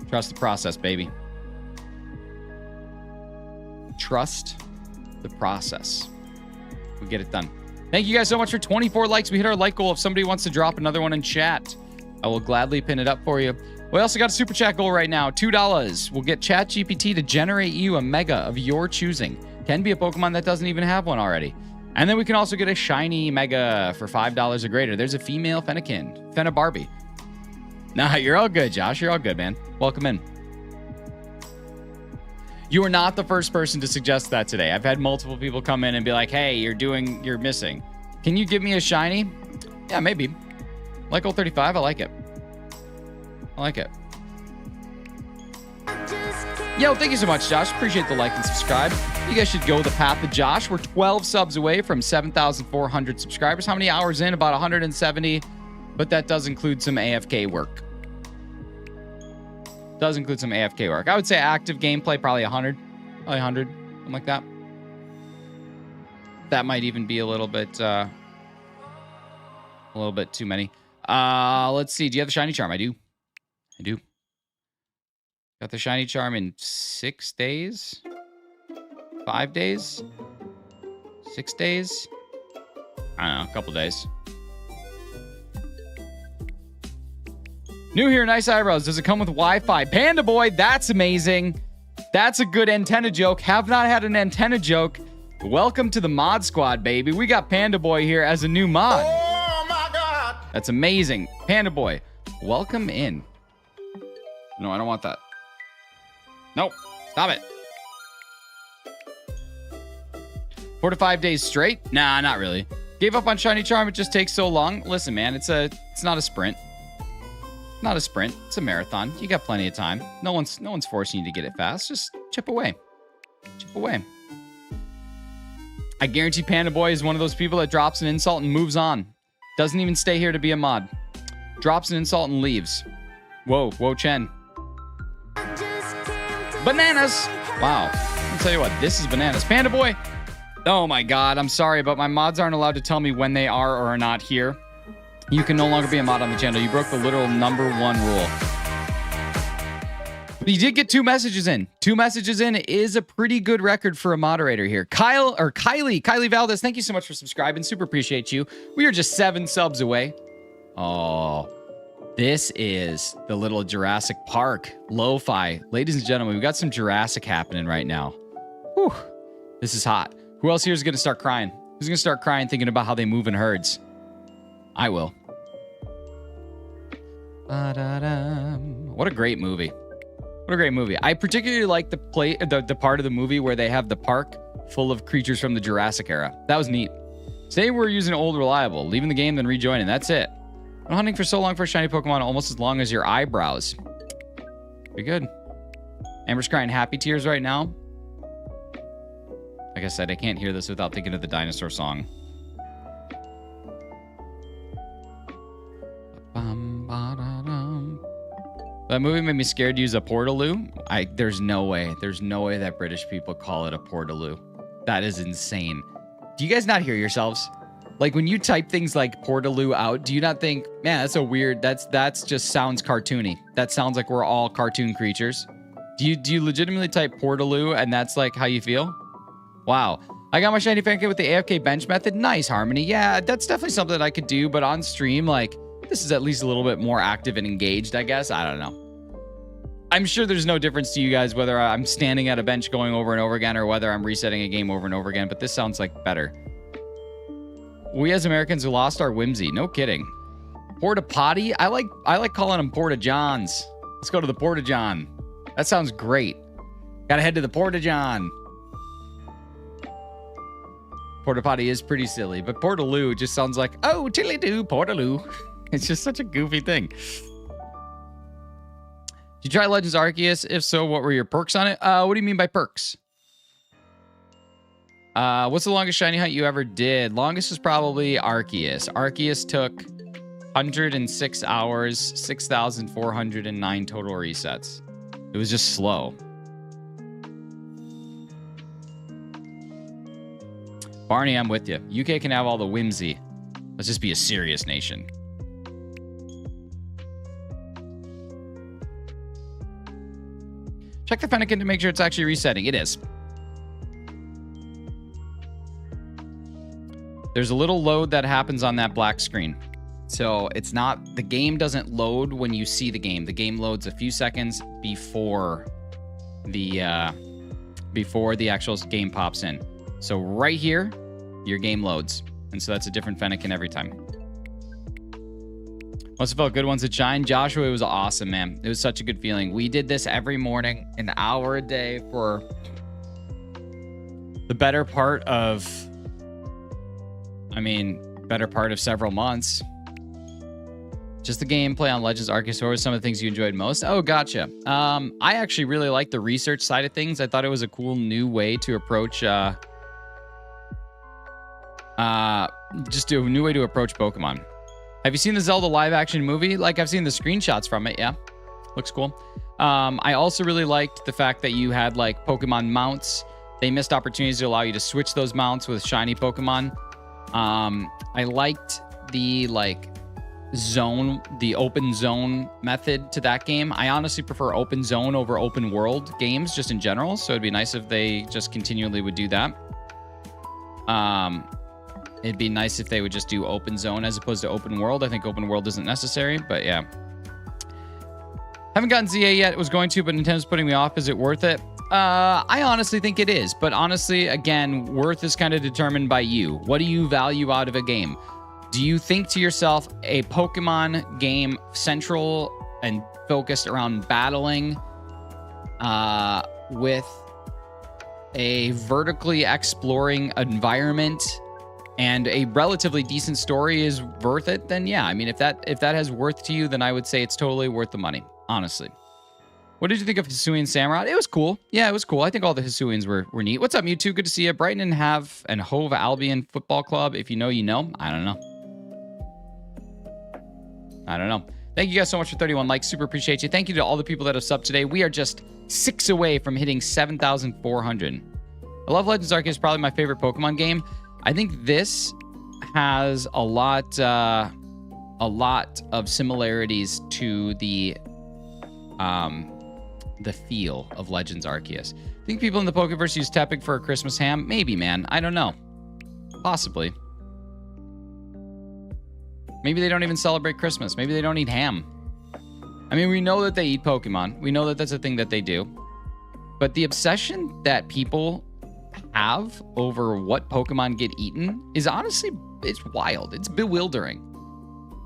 [SPEAKER 1] Trust the process, baby. Trust the process. We get it done. Thank you guys so much for 24 likes. We hit our like goal. If somebody wants to drop another one in chat, I will gladly pin it up for you. We also got a super chat goal right now. $2. We'll get ChatGPT to generate you a mega of your choosing. Can be a Pokemon that doesn't even have one already. And then we can also get a shiny mega for $5 or greater. There's a female Fennekin. Barbie. Nah, you're all good, Josh. You're all good, man. Welcome in. You are not the first person to suggest that today. I've had multiple people come in and be like, hey, you're missing. Can you give me a shiny? Yeah, maybe. Like old 35, I like it. I like it. Yo, thank you so much, Josh. Appreciate the like and subscribe. You guys should go the path of Josh. We're 12 subs away from 7,400 subscribers. How many hours in? About 170. But that does include some AFK work. Does include some AFK work. I would say active gameplay, probably 100. Probably 100. Something like that. That might even be a little bit too many. Let's see. Do you have the shiny charm? I do. Got the shiny charm in 6 days? 5 days? 6 days? I don't know, a couple days. New here, nice eyebrows. Does it come with Wi-Fi? Panda Boy, that's amazing. That's a good antenna joke. Have not had an antenna joke. Welcome to the mod squad, baby. We got Panda Boy here as a new mod.
[SPEAKER 2] Oh my God.
[SPEAKER 1] That's amazing. Panda Boy, welcome in. No, I don't want that. Nope. Stop it. 4 to 5 days straight? Nah, not really. Gave up on shiny charm. It just takes so long. Listen, man, it's not a sprint. Not a sprint. It's a marathon. You got plenty of time. No one's forcing you to get it fast. Just chip away. Chip away. I guarantee Panda Boy is one of those people that drops an insult and moves on. Doesn't even stay here to be a mod. Drops an insult and leaves. Whoa, Chen. Bananas. Wow. I'll tell you what, this is bananas. Panda Boy. Oh my God, I'm sorry, but my mods aren't allowed to tell me when they are or are not here. You can no longer be a mod on the channel. You broke the literal #1 rule. But you did get 2 messages in. 2 messages in is a pretty good record for a moderator here. Kylie Valdez, thank you so much for subscribing. Super appreciate you. We are just 7 subs away. Oh, this is the little Jurassic Park lo-fi. Ladies and gentlemen, we've got some Jurassic happening right now. Whew, this is hot. Who else here is going to start crying? Who's going to start crying thinking about how they move in herds? I will. What a great movie. What a great movie. I particularly like the part of the movie where they have the park full of creatures from the Jurassic era. That was neat. Say we're using old reliable, leaving the game, then rejoining. That's it. Been hunting for so long for a shiny Pokemon, almost as long as your eyebrows. Pretty good. Amber's crying happy tears right now. Like I said, I can't hear this without thinking of the dinosaur song. That movie made me scared to use a portaloo. There's no way that British people call it a portaloo. That is insane. Do you guys not hear yourselves? Like when you type things like portaloo out, do you not think, man, that's a weird, that's just sounds cartoony. That sounds like we're all cartoon creatures. Do you legitimately type portaloo and that's like how you feel? Wow. I got my shiny Fennekin with the AFK bench method. Nice, Harmony. Yeah, that's definitely something that I could do, but on stream, like, this is at least a little bit more active and engaged, I guess. I don't know. I'm sure there's no difference to you guys whether I'm standing at a bench going over and over again or whether I'm resetting a game over and over again, but this sounds like better. We as Americans have lost our whimsy. No kidding. Porta potty? I like calling them Porta Johns. Let's go to the Porta John. That sounds great. Gotta head to the Porta John. Porta potty is pretty silly, but Portaloo just sounds like, oh, tiddly-doo, Portaloo. It's just such a goofy thing. Did you try Legends Arceus? If so, what were your perks on it? What do you mean by perks? What's the longest shiny hunt you ever did? Longest was probably Arceus. Arceus took 106 hours, 6,409 total resets. It was just slow. Barney, I'm with you. UK can have all the whimsy. Let's just be a serious nation. Check the Fennekin to make sure it's actually resetting. It is. There's a little load that happens on that black screen. So it's not, the game doesn't load when you see the game. The game loads a few seconds before the actual game pops in. So right here, your game loads. And so that's a different Fennekin every time. Must have felt good ones that shine. Joshua, it was awesome, man. It was such a good feeling. We did this every morning, an hour a day for the better part of, better part of several months. Just the gameplay on Legends Arceus. What were some of the things you enjoyed most? Oh, gotcha. I actually really like the research side of things. I thought it was a cool new way to approach just a new way to approach Pokemon. Have you seen the Zelda live action movie? Like, I've seen the screenshots from it. Yeah, looks cool. I also really liked the fact that you had like Pokemon mounts. They missed opportunities to allow you to switch those mounts with shiny Pokemon. I liked the the open zone method to that game. I honestly prefer open zone over open world games just in general. So it'd be nice if they just continually would do that. It'd be nice if they would just do open zone as opposed to open world. I think open world isn't necessary, but yeah. Haven't gotten ZA yet. Was going to, but Nintendo's putting me off. Is it worth it? I honestly think it is. But honestly, again, worth is kind of determined by you. What do you value out of a game? Do you think to yourself, a Pokemon game central and focused around battling with a vertically exploring environment and a relatively decent story is worth it? Then yeah, I mean, if that has worth to you, then I would say it's totally worth the money, honestly. What did you think of Hisuian Samurott? It was cool. Yeah, it was cool. I think all the Hisuians were neat. What's up, Mewtwo? Good to see you. Brighton and Hove Albion Football Club. If you know, you know. I don't know. Thank you guys so much for 31 likes. Super appreciate you. Thank you to all the people that have subbed today. We are just 6 away from hitting 7,400. I love Legends Arceus. Probably my favorite Pokemon game. I think this has a lot of similarities to the feel of Legends Arceus. I think people in the Pokeverse use Tepig for a Christmas ham. Maybe, man. I don't know. Possibly. Maybe they don't even celebrate Christmas. Maybe they don't eat ham. I mean, we know that they eat Pokemon. We know that that's a thing that they do. But the obsession that people have over what Pokemon get eaten is honestly, it's wild. It's bewildering.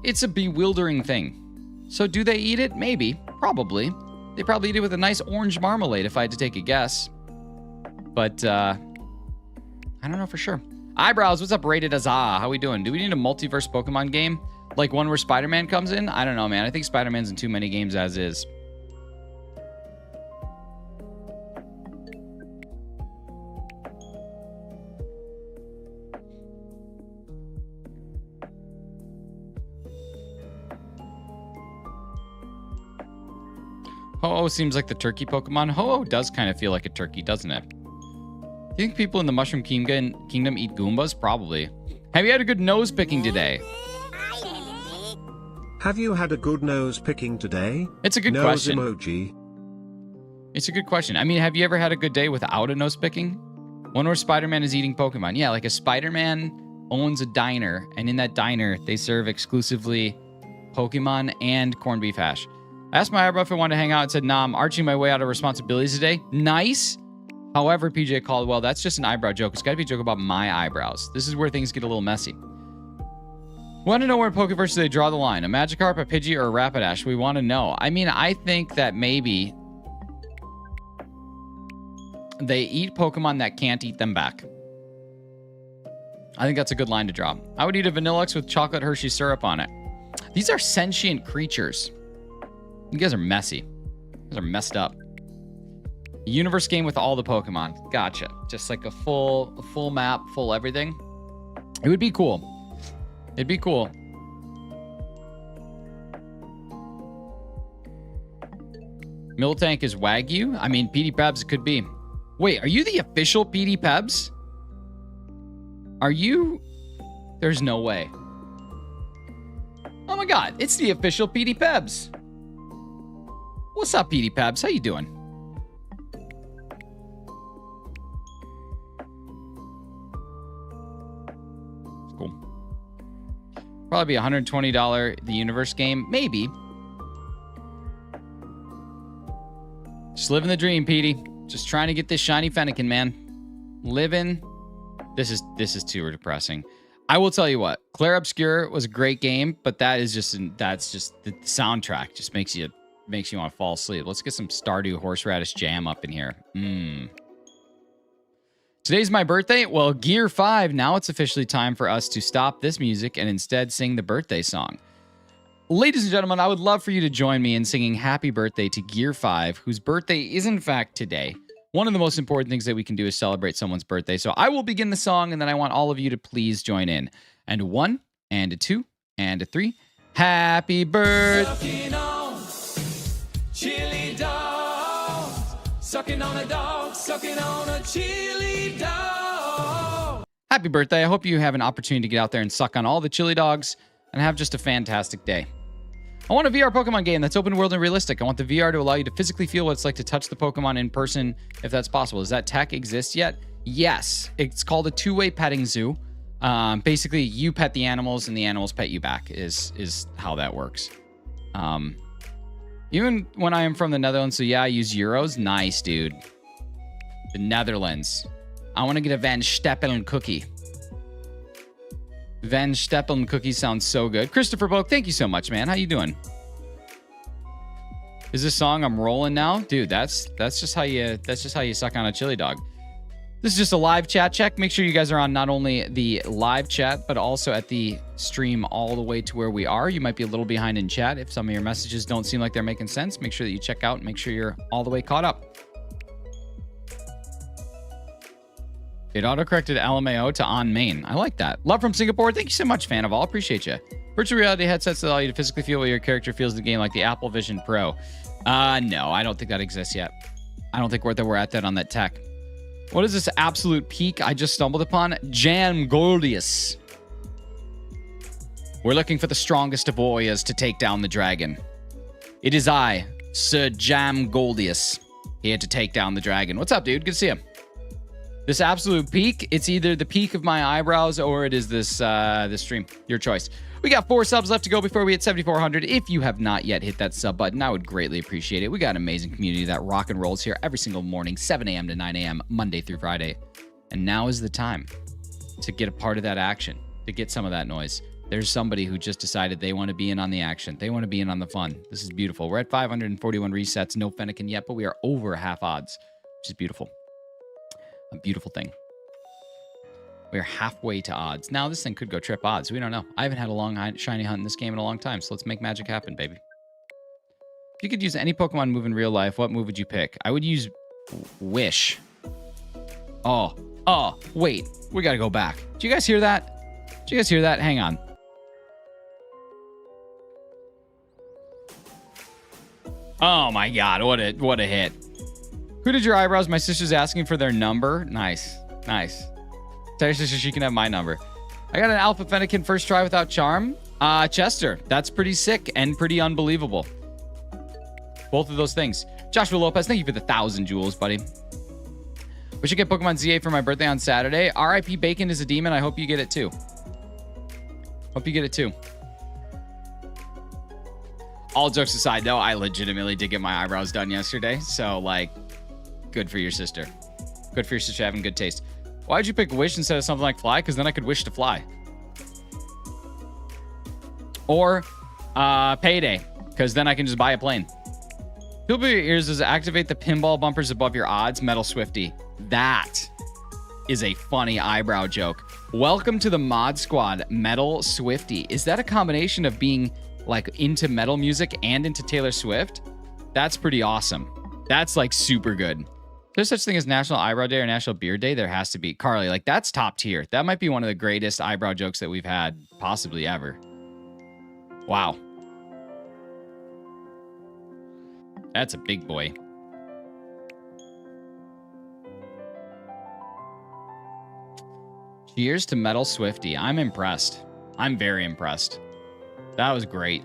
[SPEAKER 1] It's a bewildering thing. So do they eat it? Maybe. Probably. They probably eat it with a nice orange marmalade if I had to take a guess. But I don't know for sure. Eyebrows, what's up, Rated Azah? How we doing? Do we need a multiverse Pokemon game? Like one where Spider-Man comes in? I don't know, man. I think Spider-Man's in too many games as is. Ho-Oh seems like the turkey Pokemon. Ho-Oh does kind of feel like a turkey, doesn't it? Do you think people in the Mushroom Kingdom eat Goombas? Probably. Have you had a good nose picking today?
[SPEAKER 2] Have you had a good nose picking today?
[SPEAKER 1] It's a good
[SPEAKER 2] nose
[SPEAKER 1] question.
[SPEAKER 2] Emoji.
[SPEAKER 1] It's a good question. I mean, have you ever had a good day without a nose picking? One where Spider-Man is eating Pokemon. Yeah, like a Spider-Man owns a diner, and in that diner, they serve exclusively Pokemon and corned beef hash. I asked my eyebrow if I wanted to hang out and said, nah, I'm arching my way out of responsibilities today. Nice. However, PJ Caldwell, that's just an eyebrow joke. It's got to be a joke about my eyebrows. This is where things get a little messy. Want to know where in Pokeverse they draw the line? A Magikarp, a Pidgey, or a Rapidash? We want to know. I mean, I think that maybe they eat Pokemon that can't eat them back. I think that's a good line to draw. I would eat a Vanillux with chocolate Hershey syrup on it. These are sentient creatures. You guys are messy. You guys are messed up. Universe game with all the Pokemon. Gotcha. Just like a full map, full everything. It would be cool. It'd be cool. Miltank is Wagyu? I mean, PD Pebs could be. Wait, are you the official PD Pebs? Are you? There's no way. Oh my god, it's the official PD Pebs. What's up, PD Pebs? How you doing? Cool. Probably be $120 the universe game. Maybe. Just living the dream, Petey. Just trying to get this shiny Fennekin, man. Living. This is too depressing. I will tell you what. Clair Obscur was a great game, but that's just the soundtrack just makes you want to fall asleep. Let's get some Stardew Horseradish Jam up in here. Today's my birthday. Well, Gear 5. Now it's officially time for us to stop this music and instead sing the birthday song. Ladies and gentlemen, I would love for you to join me in singing happy birthday to Gear 5, whose birthday is in fact today. One of the most important things that we can do is celebrate someone's birthday. So I will begin the song, and then I want all of you to please join in. And a 1, and a 2, and a 3. Happy birthday. Sucking on chili dogs. Sucking on a dog. Sucking on a chili dog. Happy birthday. I hope you have an opportunity to get out there and suck on all the chili dogs and have just a fantastic day. I want a VR Pokemon game that's open world and realistic. I want the VR to allow you to physically feel what it's like to touch the Pokemon in person, if that's possible. Does that tech exist yet? Yes. It's called a two-way petting zoo. Basically, you pet the animals and the animals pet you back is how that works. Even when I am from the Netherlands, so yeah, I use euros. Nice, dude. The Netherlands. I want to get a Van Steppen cookie. Van Steppen cookies sounds so good. Christopher Boak, thank you so much, man. How you doing? Is this song I'm rolling now? Dude, that's just how you suck on a chili dog. This is just a live chat check. Make sure you guys are on not only the live chat, but also at the stream all the way to where we are. You might be a little behind in chat. If some of your messages don't seem like they're making sense, make sure that you check out and make sure you're all the way caught up. It autocorrected LMAO to on main. I like that. Love from Singapore. Thank you so much, fan of all. Appreciate you. Virtual reality headsets that allow you to physically feel what your character feels in the game, like the Apple Vision Pro. No, I don't think that exists yet. I don't think we're at that on that tech. What is this absolute peak I just stumbled upon? Jam Goldius. We're looking for the strongest of warriors to take down the dragon. It is I, Sir Jam Goldius, here to take down the dragon. What's up, dude? Good to see you. This absolute peak, it's either the peak of my eyebrows or it is this this stream. Your choice. We got 4 subs left to go before we hit 7,400. If you have not yet hit that sub button, I would greatly appreciate it. We got an amazing community that rock and rolls here every single morning, 7 a.m. to 9 a.m., Monday through Friday. And now is the time to get a part of that action, to get some of that noise. There's somebody who just decided they want to be in on the action. They want to be in on the fun. This is beautiful. We're at 541 resets. No Fennekin yet, but we are over half odds, which is beautiful. A beautiful thing. We're halfway to odds. Now, this thing could go trip odds. We don't know. I haven't had a long shiny hunt in this game in a long time, so let's make magic happen, baby. If you could use any Pokemon move in real life, what move would you pick? I would use Wish. Oh, wait. We got to go back. Did you guys hear that? Did you guys hear that? Hang on. Oh, my God. What a hit. Who did your eyebrows? My sister's asking for their number. Nice. Nice. Tell your sister she can have my number. I got an Alpha Fennekin first try without Charm. Chester. That's pretty sick and pretty unbelievable. Both of those things. Joshua Lopez, thank you for the 1,000 jewels, buddy. We should get Pokemon ZA for my birthday on Saturday. RIP Bacon is a demon. I hope you get it too. Hope you get it too. All jokes aside, though, I legitimately did get my eyebrows done yesterday. So, like, good for your sister. Good for your sister having good taste. Why'd you pick Wish instead of something like Fly? Because then I could wish to fly. Or Payday. Because then I can just buy a plane. Peel your ears does activate the pinball bumpers above your odds. Metal Swifty. That is a funny eyebrow joke. Welcome to the Mod Squad, Metal Swifty. Is that a combination of being like into metal music and into Taylor Swift? That's pretty awesome. That's like super good. There's such thing as National Eyebrow Day or National Beard Day. There has to be. Carly, like that's top tier. That might be one of the greatest eyebrow jokes that we've had possibly ever. Wow. That's a big boy. Cheers to Metal Swifty. I'm impressed. I'm very impressed. That was great.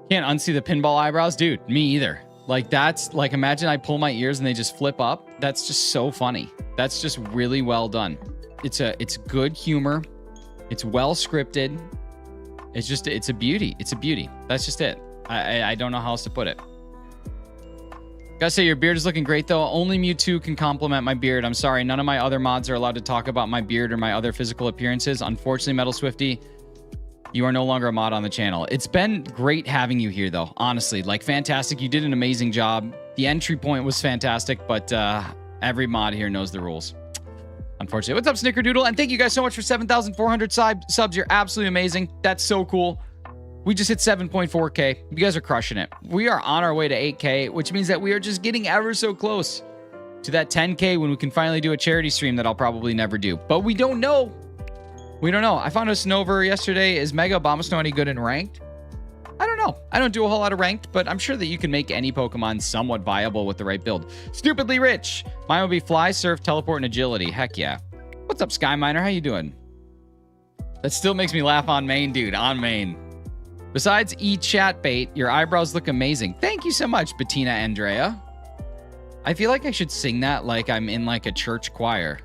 [SPEAKER 1] Can't unsee the pinball eyebrows. Dude, me either. Like that's like, imagine I pull my ears and they just flip up. That's just so funny. That's just really well done. It's good humor. It's well scripted. It's a beauty. It's a beauty. That's just it. I don't know how else to put it. Gotta say, your beard is looking great, though. Only Mewtwo can compliment my beard. I'm sorry. None of my other mods are allowed to talk about my beard or my other physical appearances. Unfortunately, Metal Swifty, you are no longer a mod on the channel. It's been great having you here, though. Honestly, like, fantastic. You did an amazing job. The entry point was fantastic, but every mod here knows the rules. Unfortunately. What's up, Snickerdoodle? And thank you guys so much for 7,400 subs. You're absolutely amazing. That's so cool. We just hit 7.4K. You guys are crushing it. We are on our way to 8K, which means that we are just getting ever so close to that 10K when we can finally do a charity stream that I'll probably never do. But we don't know. We don't know. I found a Snover yesterday. Is Mega Abomasnow any good in ranked? I don't know. I don't do a whole lot of ranked, but I'm sure that you can make any Pokemon somewhat viable with the right build. Stupidly Rich. Mine would be Fly, Surf, Teleport, and Agility. Heck yeah. What's up, Sky Miner? How you doing? That still makes me laugh on main, dude. On main. Besides chat bait, your eyebrows look amazing. Thank you so much, Bettina Andrea. I feel like I should sing that like I'm in like a church choir.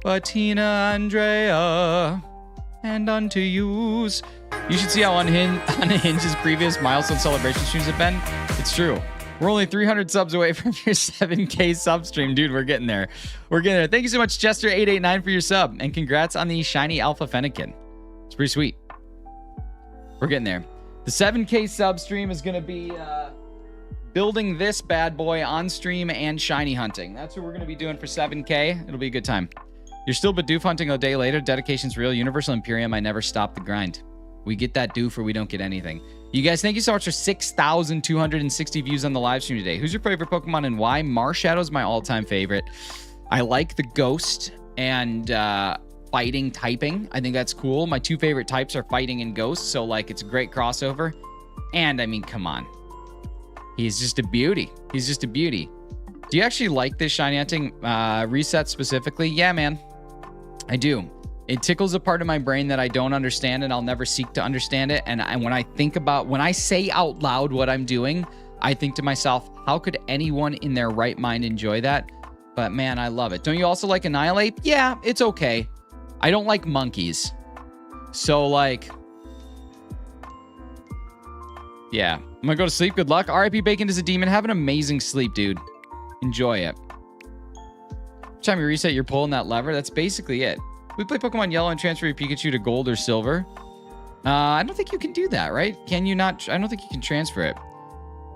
[SPEAKER 1] Bettina Andrea, and unto yous. You should see how unhinged his previous milestone celebration streams have been. It's true. We're only 300 subs away from your 7K sub stream. Dude, we're getting there. We're getting there. Thank you so much, Chester889, for your sub. And congrats on the shiny Alpha Fennekin. It's pretty sweet. We're getting there. The 7K sub stream is going to be building this bad boy on stream and shiny hunting. That's what we're going to be doing for 7K. It'll be a good time. You're still Bidoof hunting a day later. Dedication's real. Universal Imperium, I never stop the grind. We get that doof or we don't get anything. You guys, thank you so much for 6,260 views on the live stream today. Who's your favorite Pokemon and why? Marshadow's my all-time favorite. I like the Ghost and fighting typing. I think that's cool. My two favorite types are fighting and ghost, so like it's a great crossover. And I mean, come on. He's just a beauty. He's just a beauty. Do you actually like this shiny hunting reset specifically? Yeah, man. I do. It tickles a part of my brain that I don't understand, and I'll never seek to understand it. And when I say out loud what I'm doing, I think to myself, how could anyone in their right mind enjoy that? But man, I love it. Don't you also like Annihilate? Yeah, it's okay. I don't like monkeys. So, like, yeah. I'm gonna go to sleep. Good luck. RIP Bacon is a demon. Have an amazing sleep, dude. Enjoy it. Each time you reset, you're pulling that lever. That's basically it. We play Pokemon Yellow and transfer your Pikachu to Gold or Silver. I don't think you can do that, right? Can you not? I don't think you can transfer it.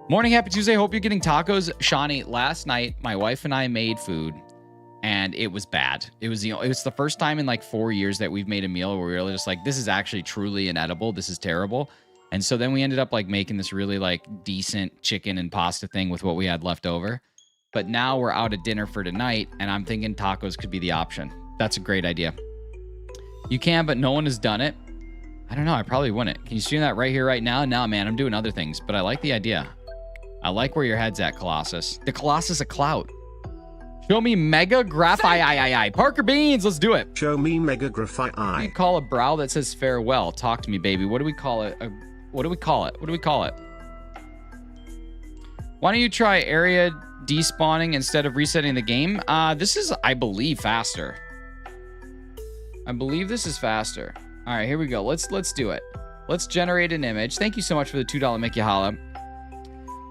[SPEAKER 1] Morning, happy Tuesday. Hope you're getting tacos. Shawnee, last night, my wife and I made food. And it was bad. It was the first time in like 4 years that we've made a meal where we were just like, this is actually truly inedible. This is terrible. And so then we ended up like making this really like decent chicken and pasta thing with what we had left over. But now we're out at dinner for tonight, and I'm thinking tacos could be the option. That's a great idea. You can, but no one has done it. I don't know. I probably wouldn't. Can you stream that right here, right now? No, man. I'm doing other things, but I like the idea. I like where your head's at, Colossus. The Colossus of Clout. Show me Mega Graphite. Parker Beans, let's do it.
[SPEAKER 2] Show me Mega Graphite.
[SPEAKER 1] You call a brow that says farewell. Talk to me, baby. What do we call it? What do we call it? What do we call it? Why don't you try area despawning instead of resetting the game? This is, I believe, faster. I believe this is faster. All right, here we go. Let's do it. Let's generate an image. Thank you so much for the $2 Mickey Holla.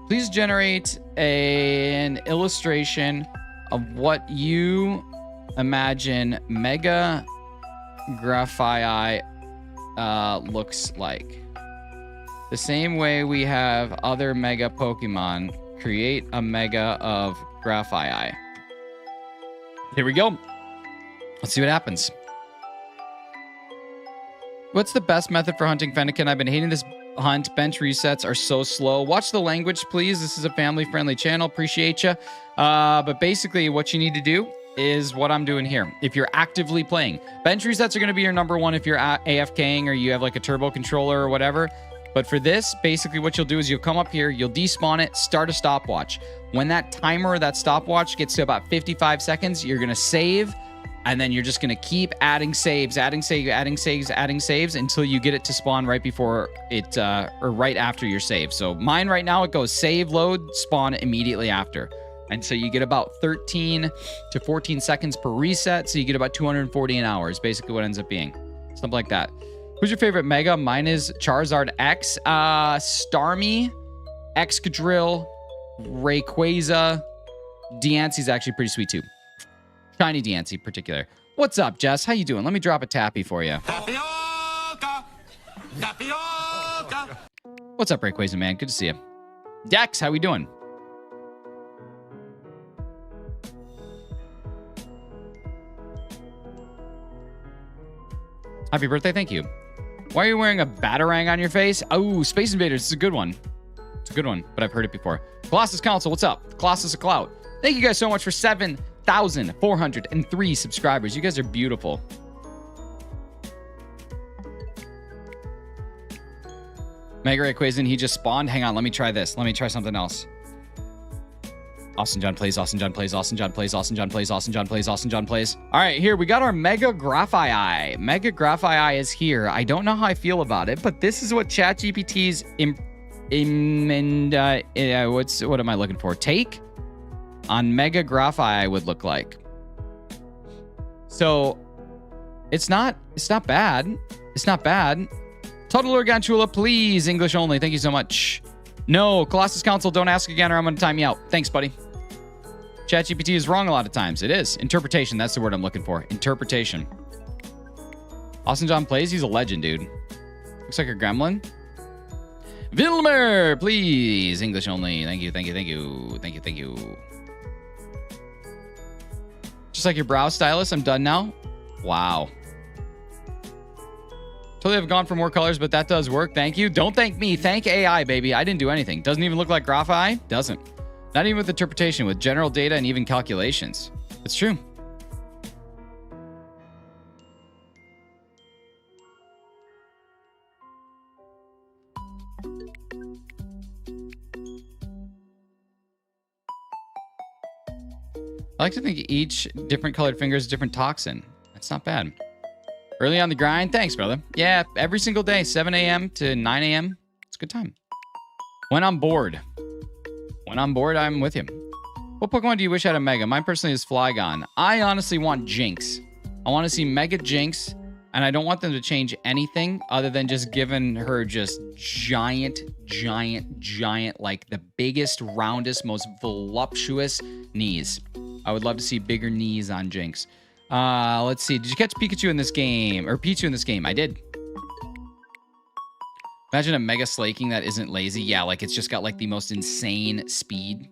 [SPEAKER 1] Please generate an illustration of what you imagine Mega Graphite looks like. The same way we have other Mega Pokemon, create a Mega of Graphite. Here we go. Let's see what happens. What's the best method for hunting Fennekin? I've been hating this hunt. Bench resets are so slow. Watch the language, please. This is a family-friendly channel. Appreciate you. But basically, what you need to do is what I'm doing here. If you're actively playing, bench resets are going to be your number one if you're AFKing or you have like a turbo controller or whatever. But for this, basically what you'll do is you'll come up here, you'll despawn it, start a stopwatch. When that timer or that stopwatch gets to about 55 seconds, you're going to save, and then you're just going to keep adding saves until you get it to spawn right before it, or right after your save. So mine right now, it goes save, load, spawn immediately after. And so you get about 13 to 14 seconds per reset. So you get about 240 an hour is basically what ends up being. Something like that. Who's your favorite Mega? Mine is Charizard X, Starmie, Excadrill, Rayquaza. Deancey's actually pretty sweet too. Shiny Deancey in particular. What's up, Jess? How you doing? Let me drop a tappy for you.
[SPEAKER 3] Tapioca! Tapioca!
[SPEAKER 1] What's up, Rayquaza, man? Good to see you. Dex, how we doing? Happy birthday, thank you. Why are you wearing a Batarang on your face? Oh, Space Invaders, it's a good one. It's a good one, but I've heard it before. Colossus Council, what's up? Colossus a Clout. Thank you guys so much for 7,403 subscribers. You guys are beautiful. Mega Rayquaza, he just spawned. Hang on, let me try this. Let me try something else. Austin John plays, Austin John plays, Austin John plays, Austin John plays, Austin John plays, Austin John plays. All right, here we got our Mega Graphii. Mega Graphii is here. I don't know how I feel about it, but this is what ChatGPT's what am I looking for? Take on Mega Graphii would look like. So it's not bad. It's not bad. Total Gargantula, please, English only. Thank you so much. No, Colossus Council, don't ask again or I'm going to time you out. Thanks, buddy. ChatGPT is wrong a lot of times. It is. Interpretation, that's the word I'm looking for. Interpretation. Austin John plays, he's a legend, dude. Looks like a gremlin. Vilmer, please, English only. Thank you, thank you, thank you. Thank you, thank you. Just like your brow stylus, I'm done now. Wow. Totally have gone for more colors, but that does work. Thank you. Don't thank me. Thank AI, baby. I didn't do anything. Doesn't even look like Graphii. Doesn't. Not even with interpretation, with general data and even calculations. It's true. I like to think each different colored finger is a different toxin. That's not bad. Early on the grind. Thanks, brother. Yeah, every single day, 7 a.m. to 9 a.m. It's a good time. When I'm bored. When I'm bored, I'm with you. What Pokemon do you wish had a Mega? Mine personally is Flygon. I honestly want Jinx. I want to see Mega Jinx, and I don't want them to change anything other than just giving her just giant, like the biggest, roundest, most voluptuous knees. I would love to see bigger knees on Jinx. Let's see. Did you catch Pikachu in this game? Or Pichu in this game? I did. Imagine a Mega Slaking that isn't lazy. Yeah, like it's just got like the most insane speed.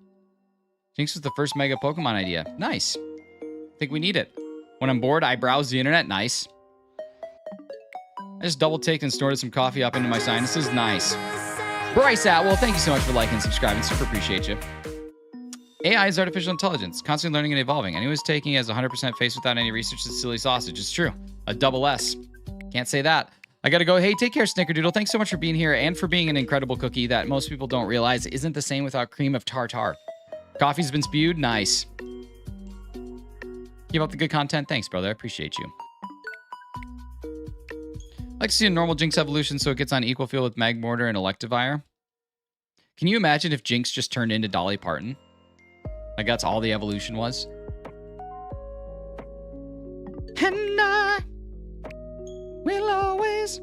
[SPEAKER 1] Jinx was the first Mega Pokemon idea. Nice. I think we need it. When I'm bored, I browse the internet. Nice. I just double-taked and snorted some coffee up into my sinuses. Nice. Bryce Atwell, thank you so much for liking and subscribing. Super appreciate you. AI is artificial intelligence, constantly learning and evolving. Anyone who's taking it as 100% face without any research is silly sausage. It's true. A double S. Can't say that. I gotta go. Hey, take care, Snickerdoodle. Thanks so much for being here and for being an incredible cookie that most people don't realize isn't the same without cream of tartar. Coffee's been spewed. Nice. Keep up the good content. Thanks, brother. I appreciate you. I'd like to see a normal Jinx evolution so it gets on equal field with Magmortar and Electivire. Can you imagine if Jinx just turned into Dolly Parton? Like that's all the evolution was. And I will always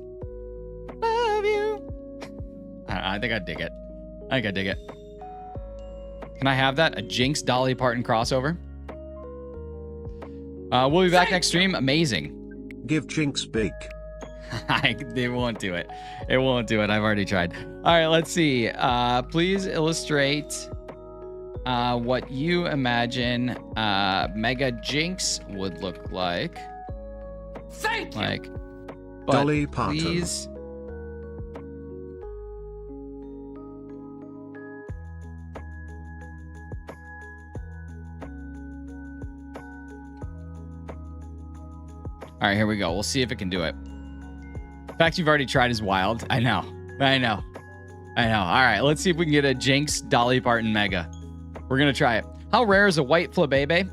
[SPEAKER 1] love you. I think I dig it. I think I dig it. Can I have that? A Jinx Dolly Parton crossover? We'll be back next stream. Amazing.
[SPEAKER 2] Give Jinx big.
[SPEAKER 1] They won't do it. It won't do it. I've already tried. All right, let's see. Please illustrate what you imagine Mega Jinx would look like.
[SPEAKER 3] Thank you.
[SPEAKER 1] Like But
[SPEAKER 2] Dolly Parton.
[SPEAKER 1] please. All right, here we go. We'll see if it can do it. The fact you've already tried is wild. I know. All right, let's see if we can get a Jinx Dolly Parton Mega. We're going to try it. How rare is a white flabebe?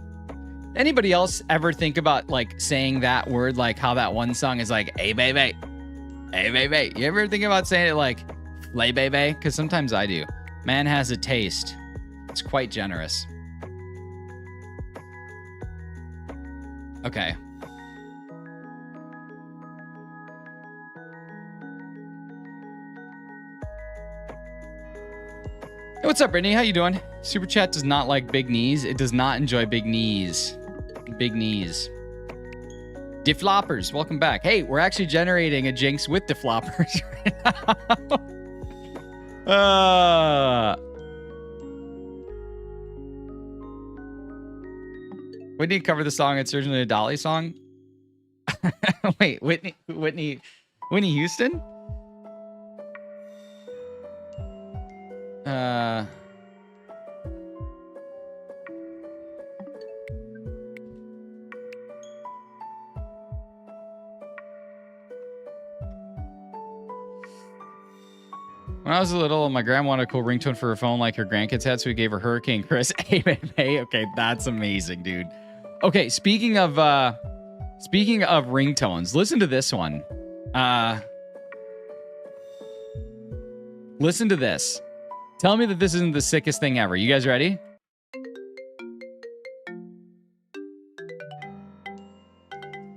[SPEAKER 1] Anybody else ever think about like saying that word, like how that one song is like, hey, baby. Hey, baby. You ever think about saying it like, flay, baby? Because sometimes I do. Man has a taste. It's quite generous. Okay. Hey, what's up, Brittany? How you doing? Super Chat does not like big knees. It does not enjoy big knees. Big knees. Defloppers, welcome back. Hey, we're actually generating a Jinx with defloppers right now. Whitney cover the song. It's originally a Dolly song. Wait, Whitney Houston? When I was little, my grandma wanted a cool ringtone for her phone like her grandkids had, so we gave her Hurricane Chris. Hey, okay, that's amazing, dude. Okay, speaking of ringtones, listen to this one. Listen to this. Tell me that this isn't the sickest thing ever. You guys ready?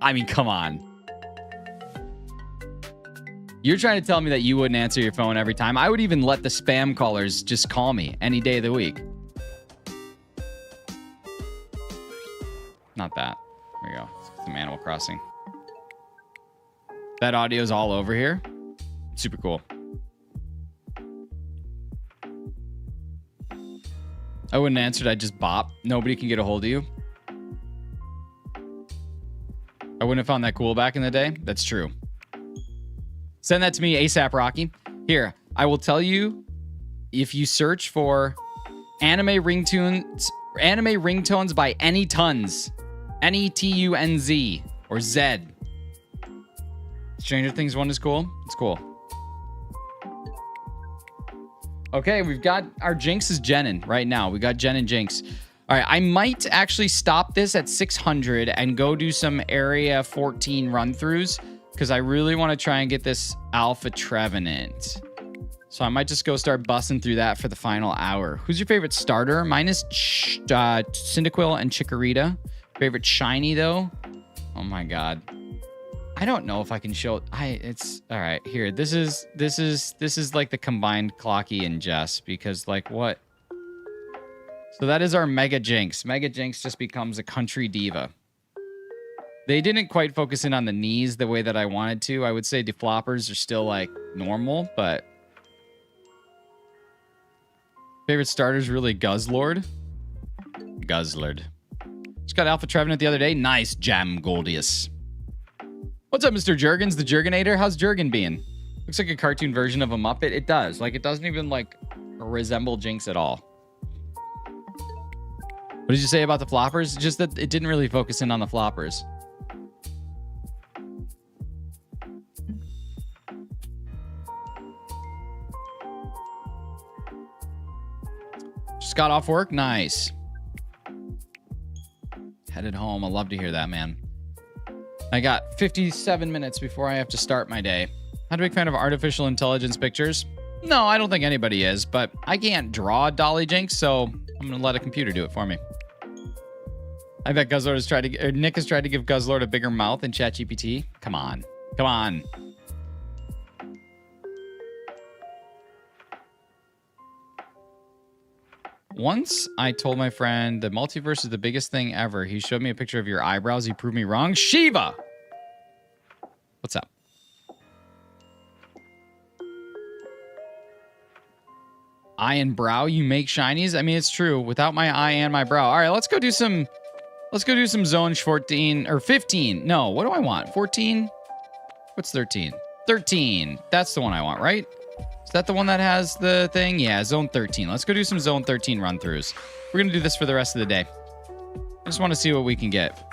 [SPEAKER 1] I mean, come on. You're trying to tell me that you wouldn't answer your phone every time. I would even let the spam callers just call me any day of the week. Not that. There we go. It's some Animal Crossing. That audio's all over here. Super cool. I wouldn't answer it. I'd just bop. Nobody can get a hold of you. I wouldn't have found that cool back in the day. That's true. Send that to me ASAP, Rocky. Here, I will tell you, if you search for anime ringtones by Any Tons, N-E-T-U-N-Z, or Z. Stranger Things 1 is cool. It's cool. Okay, we've got our Jinx is Jenin right now. We got Jen and Jinx. All right, I might actually stop this at 600 and go do some Area 14 run-throughs because I really want to try and get this Alpha Trevenant. So I might just go start busting through that for the final hour. Who's your favorite starter? Mine is Cyndaquil and Chikorita. Favorite shiny, though? Oh, my God. I don't know if I can show. It's all right. Here, this is like the combined Clocky and Jess because like what? So that is our Mega Jinx. Mega Jinx just becomes a country diva. They didn't quite focus in on the knees the way that I wanted to. I would say defloppers are still like normal, but favorite starters really Guzzlord. Guzzlord. Just got Alpha Trevenant the other day. Nice, Jam Goldius. What's up, Mr. Jurgens, the Jurgenator? How's Jurgen being? Looks like a cartoon version of a Muppet. It does. Like, it doesn't even, like, resemble Jinx at all. What did you say about the floppers? Just that it didn't really focus in on the floppers. Just got off work? Nice. Headed home. I love to hear that, man. I got 57 minutes before I have to start my day. Not a big fan of artificial intelligence pictures. No, I don't think anybody is, but I can't draw a Dolly Jinx, so I'm going to let a computer do it for me. I bet Guzzlord has tried to, or Nick has tried to give Guzzlord a bigger mouth than ChatGPT. Come on. Come on. Once I told my friend the multiverse is the biggest thing ever. He showed me a picture of your eyebrows. He proved me wrong. Shiva! What's up? Eye and brow, you make shinies? I mean, it's true. Without my eye and my brow. All right, let's go do some zone 14 or 15. No, what do I want? 14? What's 13? 13. That's the one I want, right? Is that the one that has the thing? Yeah, zone 13. Let's go do some zone 13 run-throughs. We're going to do this for the rest of the day. I just want to see what we can get.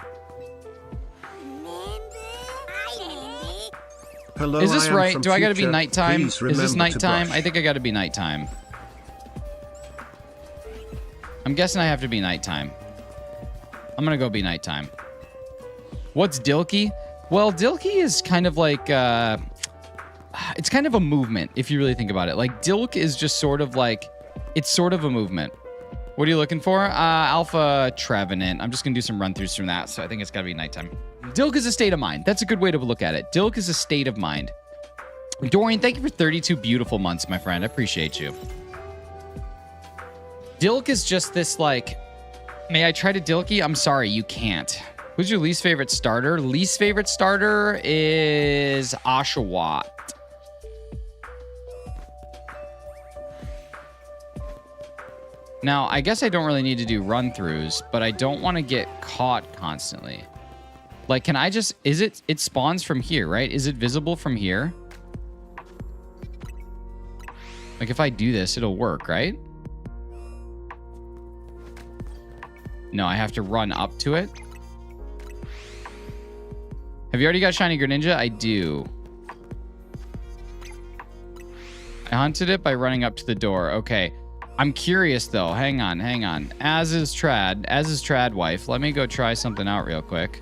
[SPEAKER 2] Hello,
[SPEAKER 1] Is this right?
[SPEAKER 2] from
[SPEAKER 1] Do I got to be
[SPEAKER 2] future.
[SPEAKER 1] nighttime?
[SPEAKER 2] Please
[SPEAKER 1] Is this
[SPEAKER 2] remember to
[SPEAKER 1] nighttime?
[SPEAKER 2] brush.
[SPEAKER 1] I think I got to be nighttime. I'm guessing I have to be nighttime. I'm going to go be nighttime. What's Dilky? Well, Dilky is kind of like... it's kind of a movement, if you really think about it. Like, Dilk is just sort of like... It's sort of a movement. What are you looking for? Alpha Trevenant. I'm just going to do some run-throughs from that, so I think it's got to be nighttime. Dilk is a state of mind. That's a good way to look at it. Dilk is a state of mind. Dorian, thank you for 32 beautiful months, my friend. I appreciate you. Dilk is just this, like... May I try to Dilky? I'm sorry, you can't. Who's your least favorite starter? Least favorite starter is Oshawott. Now, I guess I don't really need to do run-throughs, but I don't want to get caught constantly. Like, can I just... Is it... It spawns from here, right? Is it visible from here? Like, if I do this, it'll work, right? No, I have to run up to it. Have you already got Shiny Greninja? I do. I hunted it by running up to the door. Okay. I'm curious, though. Hang on, hang on. As is Trad wife. Let me go try something out real quick.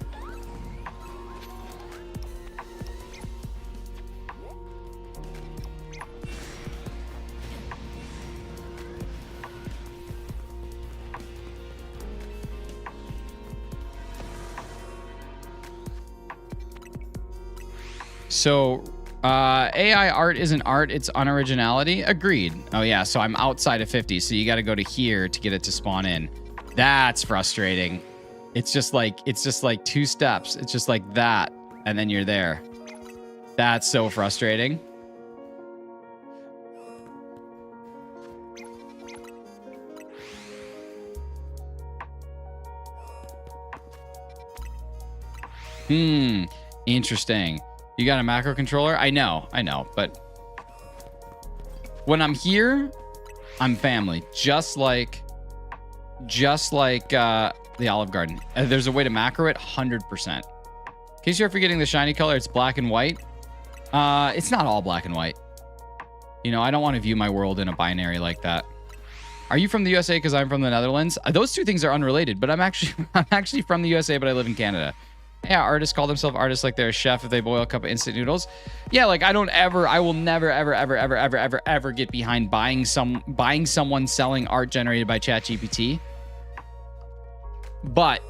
[SPEAKER 1] So, AI art isn't art, it's unoriginality. Agreed. Oh yeah, so I'm outside of 50, so you got to go to here to get it to spawn in. That's frustrating. It's just like 2 steps. It's just like that, and then you're there. That's so frustrating. Interesting. You got a macro controller? I know, but when I'm here, I'm family. Just like the Olive Garden. There's a way to macro it 100%. In case you're forgetting the shiny color, it's black and white. It's not all black and white. You know, I don't want to view my world in a binary like that. Are you from the USA because I'm from the Netherlands? Those two things are unrelated, but I'm actually from the USA, but I live in Canada. Yeah, artists call themselves artists like they're a chef if they boil a cup of instant noodles. Yeah, like I will never, ever get behind buying someone selling art generated by ChatGPT. But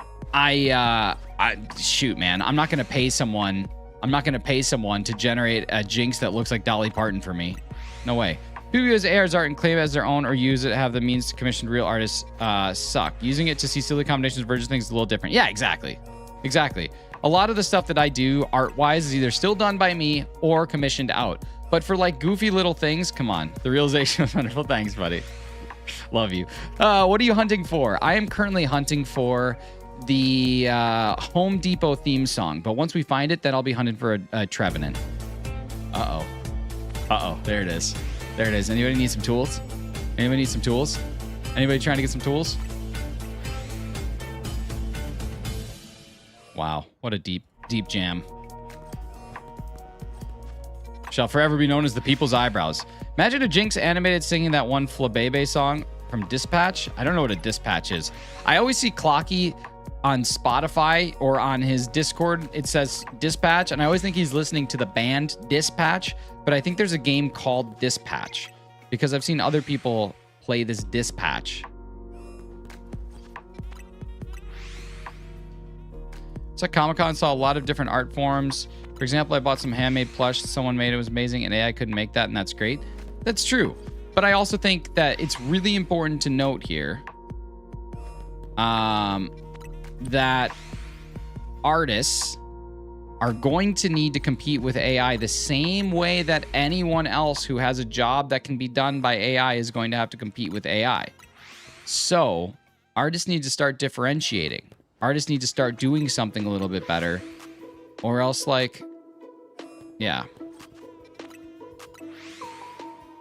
[SPEAKER 1] shoot, man, I'm not gonna pay someone to generate a Jinx that looks like Dolly Parton for me. No way. People use AR's art and claim it as their own, or use it have the means to commission real artists suck. Using it to see silly combinations of versions things is a little different. Yeah, exactly. A lot of the stuff that I do art-wise is either still done by me or commissioned out. But for like goofy little things, come on. The realization was wonderful. Thanks, buddy. Love you. What are you hunting for? I am currently hunting for the Home Depot theme song. But once we find it, then I'll be hunting for a Trevenant. Uh-oh. There it is. Anybody need some tools? Anybody trying to get some tools? Wow, what a deep jam. Shall forever be known as the people's eyebrows. Imagine a Jinx animated singing that one Flabébé song from Dispatch. I don't know what a Dispatch is. I always see Clocky on Spotify or on his Discord. It says Dispatch, and I always think he's listening to the band Dispatch, but I think there's a game called Dispatch because I've seen other people play this Dispatch. So at Comic-Con, saw a lot of different art forms. For example, I bought some handmade plush someone made. It was amazing, and AI couldn't make that, and that's great. That's true. But I also think that it's really important to note here that artists are going to need to compete with AI the same way that anyone else who has a job that can be done by AI is going to have to compete with AI. So artists need to start differentiating. Artists need to start doing something a little bit better, or else, like, Yeah.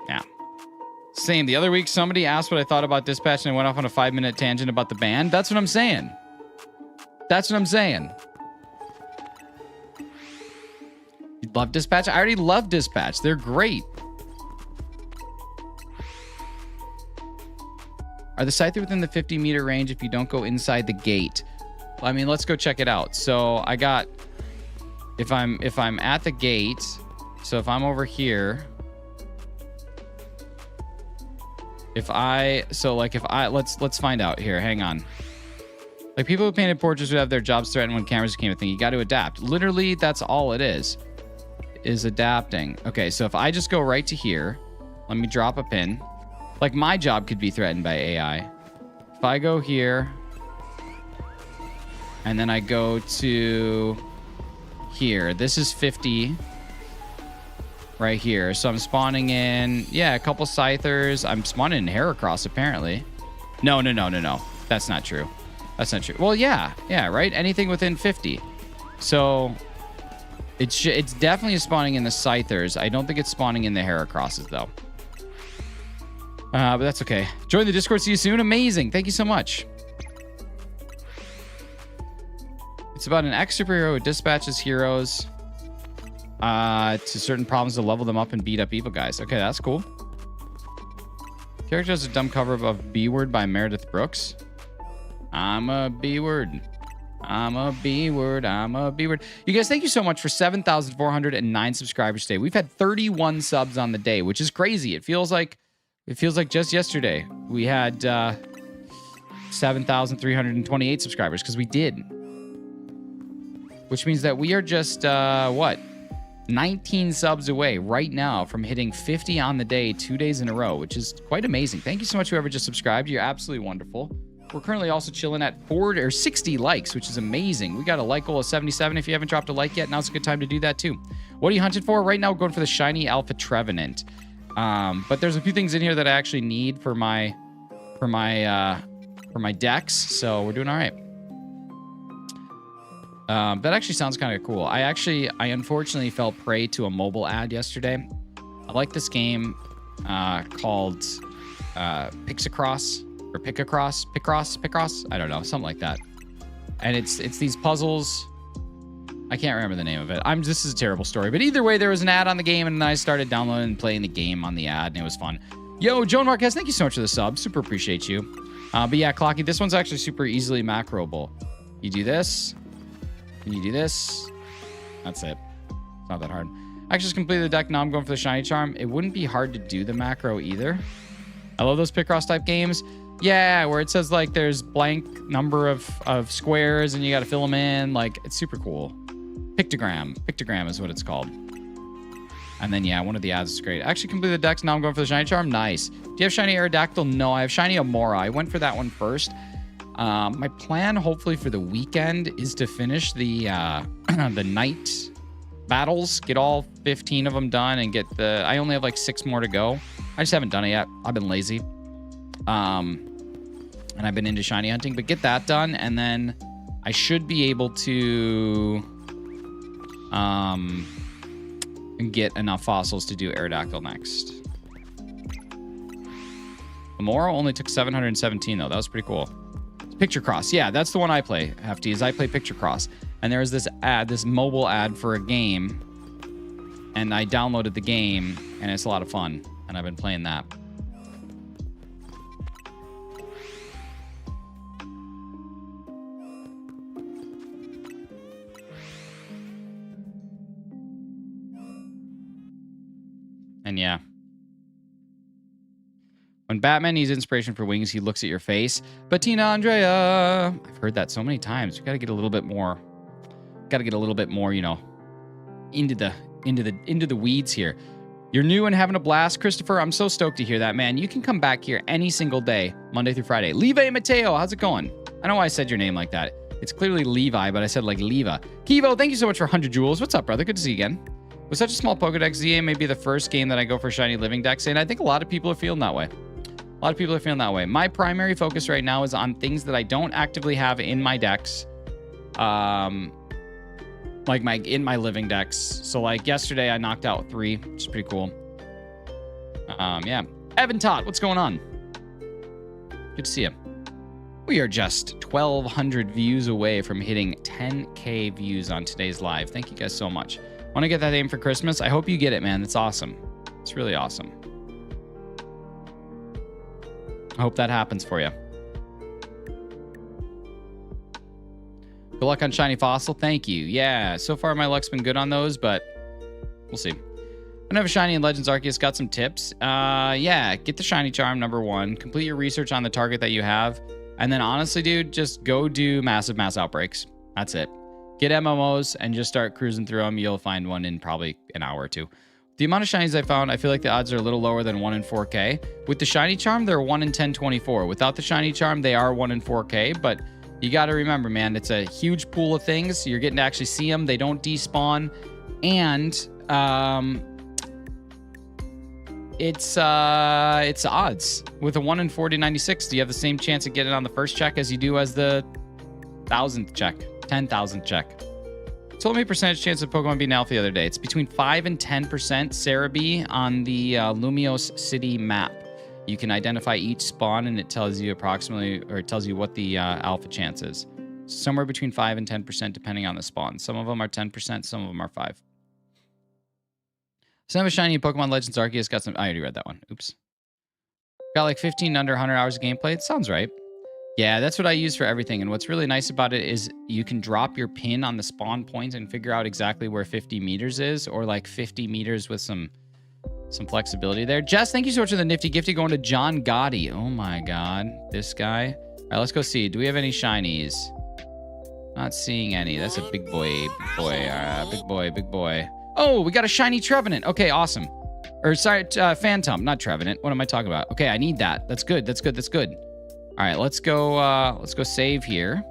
[SPEAKER 1] Yeah. Same. The other week, somebody asked what I thought about Dispatch, and I went off on a 5-minute tangent about the band. That's what I'm saying. That's what I'm saying. You love Dispatch? I already love Dispatch. They're great. Are the Scyther within the 50-meter range if you don't go inside the gate? Well, I mean, let's go check it out. So I got, if I'm at the gate, so if I'm over here, let's find out here. Hang on. Like, people who painted portraits would have their jobs threatened when cameras became a thing. You got to adapt. Literally, that's all it is adapting. Okay, so if I just go right to here, let me drop a pin. Like, my job could be threatened by AI. If I go here, and then I go to here, this is 50 right here. So I'm spawning in, yeah, a couple Scythers. I'm spawning in Heracross, apparently. No. That's not true. That's not true. Well, yeah, right? Anything within 50. So it's definitely spawning in the Scythers. I don't think it's spawning in the Heracrosses, though. But that's okay. Join the Discord. See you soon. Amazing. Thank you so much. It's about an ex-superhero who dispatches heroes to certain problems to level them up and beat up evil guys. Okay, that's cool. Character has a dumb cover of B-Word by Meredith Brooks. I'm a B-Word. I'm a B-Word. I'm a B-Word. You guys, thank you so much for 7,409 subscribers today. We've had 31 subs on the day, which is crazy. It feels like just yesterday we had 7,328 subscribers, because we did. Which means that we are just, 19 subs away right now from hitting 50 on the day, 2 days in a row, which is quite amazing. Thank you so much, whoever just subscribed. You're absolutely wonderful. We're currently also chilling at 60 likes, which is amazing. We got a like goal of 77. If you haven't dropped a like yet, now's a good time to do that too. What are you hunting for? Right now, we're going for the shiny Alpha Trevenant. But there's a few things in here that I actually need for my decks, so we're doing all right. That actually sounds kind of cool. I unfortunately fell prey to a mobile ad yesterday. I like this game called Pixacross or Picross. I don't know, something like that. And it's these puzzles. I can't remember the name of it. This is a terrible story, but either way, there was an ad on the game, and I started downloading and playing the game on the ad, and it was fun. Yo, Joan Marquez, thank you so much for the sub. Super appreciate you. But yeah, Clocky, this one's actually super easily macroable. You do this. And you do this. That's it. It's not that hard. I actually just completed the deck. Now I'm going for the shiny charm. It wouldn't be hard to do the macro either. I love those Picross type games. Yeah, where it says like there's blank number of squares and you got to fill them in. Like, it's super cool. Pictogram is what it's called. And then, yeah, one of the ads is great. I actually completed the decks. Now I'm going for the shiny charm. Nice. Do you have shiny Aerodactyl? No, I have shiny Amora. I went for that one first. My plan, hopefully, for the weekend is to finish the night battles, get all 15 of them done, and get I only have like 6 more to go. I just haven't done it yet. I've been lazy. And I've been into shiny hunting, but get that done, and then I should be able to get enough fossils to do Aerodactyl next. Amora only took 717 though. That was pretty cool. Picture Cross. Yeah, that's the one I play, Hefty, is I play Picture Cross. And there was this ad, this mobile ad for a game. And I downloaded the game, and it's a lot of fun. And I've been playing that. And yeah. When Batman needs inspiration for wings, he looks at your face. But Tina Andrea, I've heard that so many times. We got to get a little bit more. You know, into the weeds here. You're new and having a blast, Christopher. I'm so stoked to hear that, man. You can come back here any single day, Monday through Friday. Levi Mateo, how's it going? I know why I said your name like that. It's clearly Levi, but I said like Leva. Kivo, thank you so much for 100 jewels. What's up, brother? Good to see you again. With such a small Pokedex, ZA may be the first game that I go for shiny living decks, and I think a lot of people are feeling that way. My primary focus right now is on things that I don't actively have in my decks. like in my living decks. So like yesterday I knocked out 3, which is pretty cool. Yeah. Evan Tot, what's going on? Good to see you. We are just 1,200 views away from hitting 10K views on today's live. Thank you guys so much. Want to get that aim for Christmas? I hope you get it, man. That's awesome. It's really awesome. I hope that happens for you. Good luck on Shiny Fossil. Thank you. Yeah, so far my luck's been good on those, but we'll see. I have a Shiny in Legends Arceus. Got some tips. Yeah, get the Shiny Charm, number 1. Complete your research on the target that you have. And then honestly, dude, just go do massive mass outbreaks. That's it. Get MMOs and just start cruising through them. You'll find one in probably an hour or 2. The amount of shinies I found, I feel like the odds are a little lower than 1 in 4K. With the Shiny Charm, they're 1 in 1024. Without the Shiny Charm, they are 1 in 4K. But you got to remember, man, it's a huge pool of things. You're getting to actually see them. They don't despawn. And it's odds. With a 1 in 4096, do you have the same chance of getting on the first check as you do as the 1,000th check, 10,000th check? Told me a percentage chance of Pokemon being alpha the other day. It's between 5 and 10%, Cerebi, on the Lumios City map. You can identify each spawn and it tells you approximately, or it tells you what the alpha chance is. Somewhere between 5 and 10% depending on the spawn. Some of them are 10%, some of them are 5. So I have a shiny in Pokemon Legends Arceus. Got some. I already read that one. Oops. Got like 15 under 100 hours of gameplay. It sounds right. Yeah, that's what I use for everything. And what's really nice about it is you can drop your pin on the spawn point and figure out exactly where 50 meters is, or like 50 meters with some flexibility there. Jess, thank you so much for the nifty gifty going to John Gotti. Oh my God, this guy. All right, let's go see. Do we have any shinies? Not seeing any. That's a big boy, big boy. Oh, we got a shiny Trevenant. Okay, awesome. Or sorry, Phantump, not Trevenant. What am I talking about? Okay, I need that. That's good. That's good. That's good. All right, let's go save here.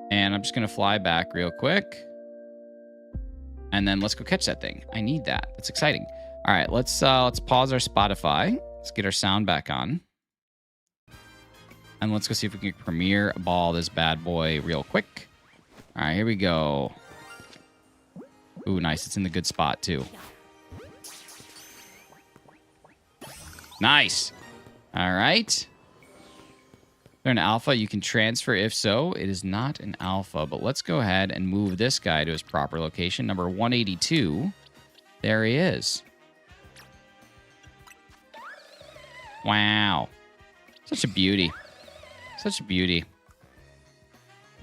[SPEAKER 1] And I'm just gonna fly back real quick. And then let's go catch that thing. I need that. That's exciting. All right, let's pause our Spotify. Let's get our sound back on. And let's go see if we can premiere ball this bad boy real quick. All right, here we go. Ooh, nice. It's in the good spot, too. Nice. All right. They're an alpha. You can transfer if so. It is not an alpha, but let's go ahead and move this guy to his proper location. Number 182. There he is. Wow. Such a beauty. Such a beauty.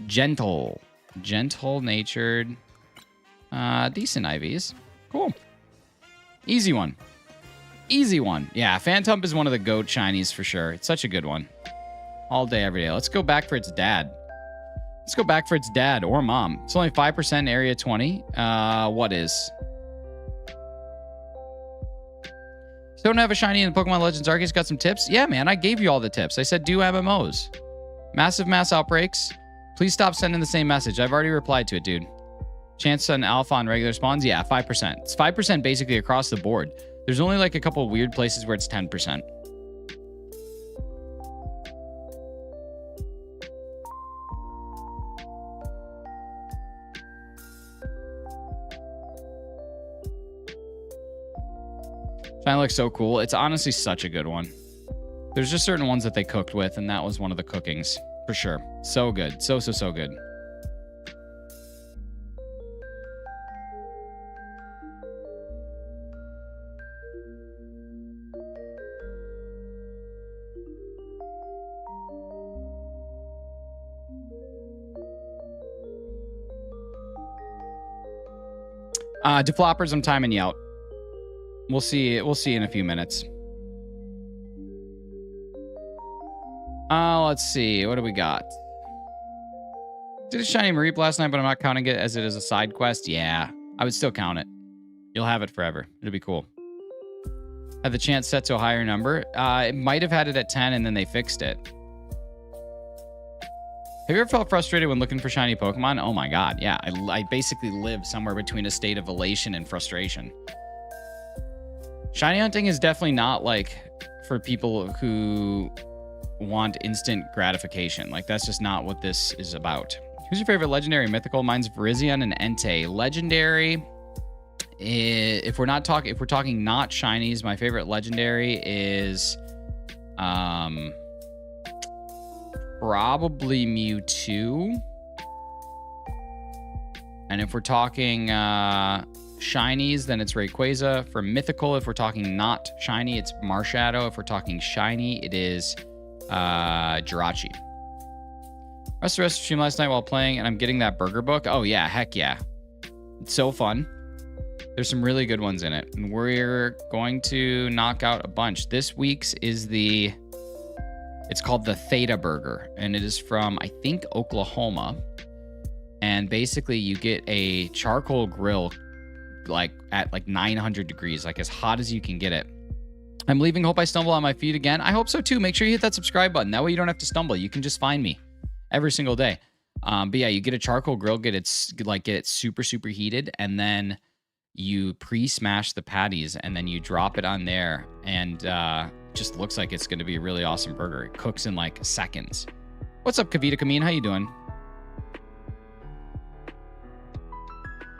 [SPEAKER 1] Gentle. Gentle-natured. Decent IVs. Cool. Easy one. Easy one. Yeah, Phantump is one of the GOAT shinies for sure. It's such a good one. All day, every day. Let's go back for its dad. Let's go back for its dad or mom. It's only 5% area 20. What is? Don't have a shiny in Pokemon Legends Arceus. Got some tips? Yeah, man, I gave you all the tips. I said do MMOs. Massive mass outbreaks. Please stop sending the same message. I've already replied to it, dude. Chance on alpha on regular spawns? Yeah, 5%. It's 5% basically across the board. There's only like a couple of weird places where it's 10%. Shiny looks so cool. It's honestly such a good one. There's just certain ones that they cooked with, and that was one of the cookings. For sure. So good. So good. Defloppers, I'm timing you out. We'll see. We'll see in a few minutes. Let's see. What do we got? Did a shiny Mareep last night, but I'm not counting it as it is a side quest. Yeah, I would still count it. You'll have it forever. It'll be cool. Had the chance set to a higher number. It might have had it at 10 and then they fixed it. Have you ever felt frustrated when looking for shiny Pokemon? Oh my God, yeah. I basically live somewhere between a state of elation and frustration. Shiny hunting is definitely not like for people who want instant gratification. Like that's just not what this is about. Who's your favorite legendary mythical? Mine's Virizion and Entei. Legendary. If we're talking not shinies, my favorite legendary is probably Mewtwo. And if we're talking shinies, then it's Rayquaza. For mythical, if we're talking not shiny, it's Marshadow. If we're talking shiny, it is Jirachi. Rest of the stream last night while playing, and I'm getting that burger book. Oh yeah, heck yeah. It's so fun. There's some really good ones in it, and we're going to knock out a bunch. This week's is it's called the Theta Burger, and it is from, I think, Oklahoma. And basically you get a charcoal grill at 900 degrees, like as hot as you can get it. I'm leaving. Hope I stumble on my feet again. I hope so too. Make sure you hit that subscribe button. That way you don't have to stumble. You can just find me every single day. But yeah, you get a charcoal grill, get it super, super heated, and then you pre-smash the patties, and then you drop it on there, and just looks like it's going to be a really awesome burger. It cooks in like seconds. What's up, Kavita Kameen? How you doing?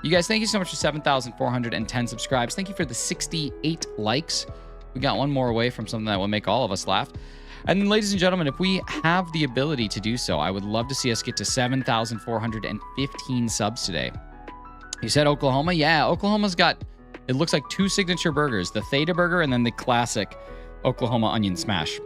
[SPEAKER 1] You guys, thank you so much for 7,410 subscribes. Thank you for the 68 likes. We got one more away from something that will make all of us laugh. And then, ladies and gentlemen, if we have the ability to do so, I would love to see us get to 7,415 subs today. You said Oklahoma? Yeah, Oklahoma's got, it looks like 2 signature burgers, the Theta Burger and then the classic Oklahoma Onion Smash.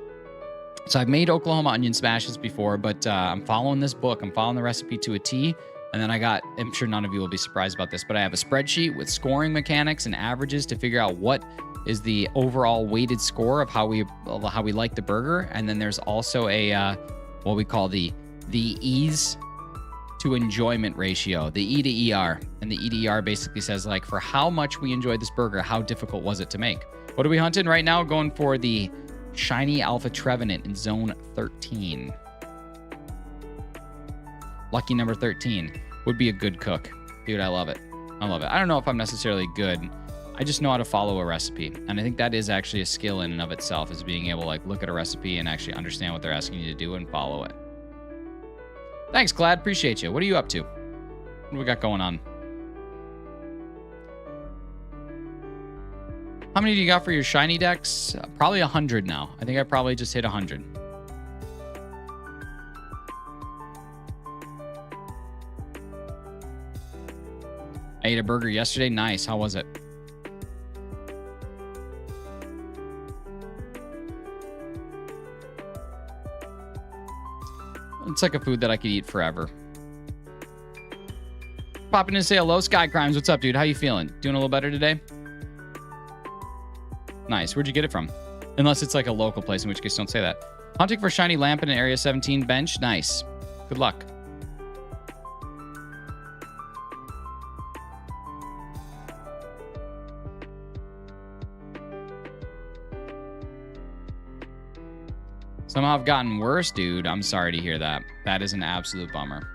[SPEAKER 1] So I've made Oklahoma Onion Smashes before, but I'm following this book. I'm following the recipe to a T. And then I'm sure none of you will be surprised about this, but I have a spreadsheet with scoring mechanics and averages to figure out what is the overall weighted score of how we like the burger. And then there's also a what we call the ease to enjoyment ratio, the E to ER. And the E to ER basically says, like, for how much we enjoyed this burger, how difficult was it to make? What are we hunting right now? Going for the shiny Alpha Trevenant in zone 13. Lucky number 13 would be a good cook. Dude, I love it. I love it. I don't know if I'm necessarily good. I just know how to follow a recipe. And I think that is actually a skill in and of itself, is being able to like look at a recipe and actually understand what they're asking you to do and follow it. Thanks, Glad. Appreciate you. What are you up to? What do we got going on? How many do you got for your shiny decks? Probably 100 now. I think I probably just hit 100. I ate a burger yesterday. Nice. How was it? It's like a food that I could eat forever. Popping in to say hello. Sky Crimes, what's up, dude? How you feeling? Doing a little better today? Nice. Where'd you get it from? Unless it's like a local place, in which case don't say that. Hunting for shiny lamp in an Area 17 bench. Nice. Good luck. Somehow I've gotten worse, dude. I'm sorry to hear that. That is an absolute bummer.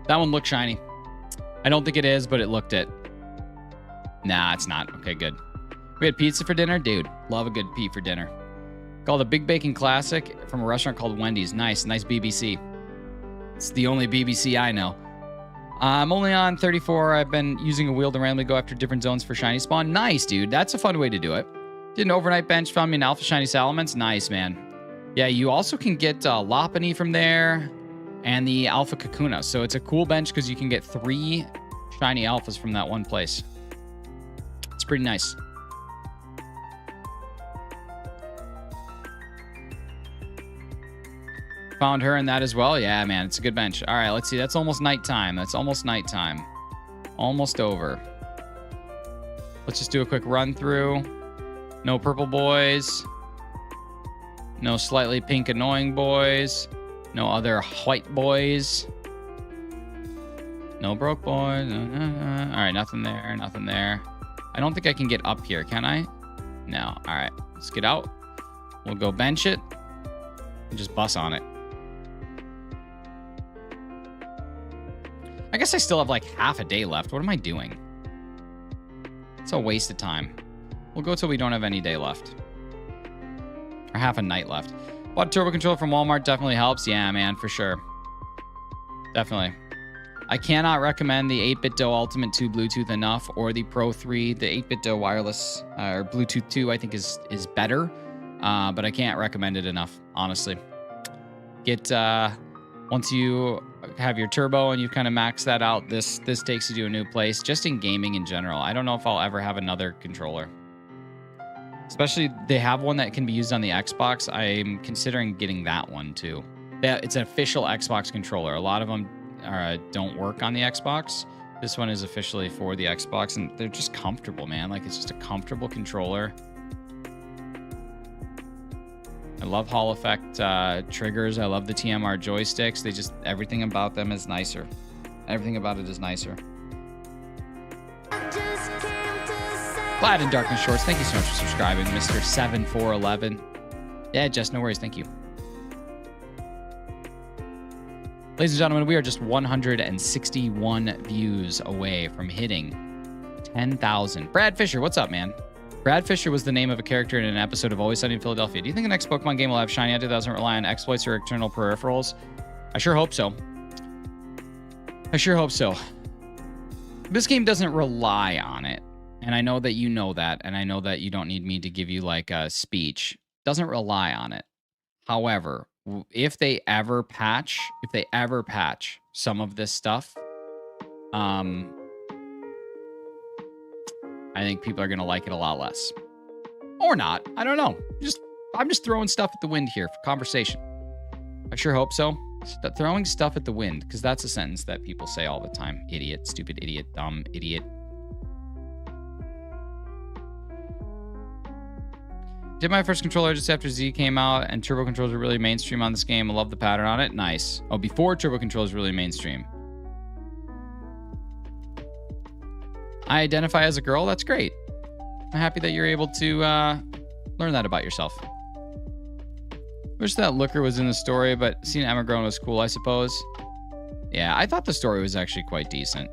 [SPEAKER 1] That one looked shiny. I don't think it is, but it looked it. Nah, it's not. Okay, good. We had pizza for dinner. Dude, love a good Pete for dinner. Called a Big Bacon Classic from a restaurant called Wendy's. Nice BBC. It's the only BBC I know. I'm only on 34. I've been using a wheel to randomly go after different zones for shiny spawn. Nice, dude. That's a fun way to do it. Did an overnight bench, found me an Alpha Shiny Salamence. Nice, man. Yeah, you also can get Lopunny from there and the Alpha Kakuna. So it's a cool bench because you can get 3 shiny alphas from that one place. It's pretty nice. Found her in that as well. Yeah, man, it's a good bench. All right, let's see. That's almost nighttime. That's almost nighttime. Almost over. Let's just do a quick run through. No purple boys. No slightly pink annoying boys. No other white boys. No broke boys. All right, nothing there. Nothing there. I don't think I can get up here, can I? No. All right, let's get out. We'll go bench it and just bus on it. I guess I still have like half a day left. What am I doing? It's a waste of time. We'll go till we don't have any day left. Or half a night left. Bought a turbo controller from Walmart. Definitely helps. Yeah, man, for sure. Definitely. I cannot recommend the 8BitDo Ultimate 2 Bluetooth enough, or the Pro 3. The 8BitDo wireless or Bluetooth 2, I think is better, but I can't recommend it enough. Honestly, get once you have your turbo and you kind of max that out, this takes you to a new place. Just in gaming in general, I don't know if I'll ever have another controller. Especially, they have one that can be used on the Xbox. I'm considering getting that one too. It's an official Xbox controller. A lot of them don't work on the Xbox. This one is officially for the Xbox, and they're just comfortable, man. Like, it's just a comfortable controller. I love Hall Effect triggers. I love the TMR joysticks. They just, everything about them is nicer. Everything about it is nicer. Glad in Darkness Shorts, thank you so much for subscribing, Mr. 7411. Yeah, Jess, no worries, thank you. Ladies and gentlemen, we are just 161 views away from hitting 10,000. Brad Fisher, what's up, man? Brad Fisher was the name of a character in an episode of Always Sunny in Philadelphia. Do you think the next Pokemon game will have shiny ante that doesn't rely on exploits or external peripherals? I sure hope so. I sure hope so. This game doesn't rely on it. And I know that you know that, and I know that you don't need me to give you like a speech. Doesn't rely on it. However, if they ever patch some of this stuff, I think people are gonna like it a lot less, or not. I don't know. I'm just throwing stuff at the wind here for conversation. I sure hope so. Throwing stuff at the wind, because that's a sentence that people say all the time. Idiot, stupid, idiot, dumb, idiot. Did my first controller just after Z came out, and turbo controllers were really mainstream on this game. I love the pattern on it. Nice. Oh, before turbo controllers really mainstream. I identify as a girl. That's great. I'm happy that you're able to learn that about yourself. Wish that Looker was in the story, but seeing Emma grown was cool, I suppose. Yeah, I thought the story was actually quite decent.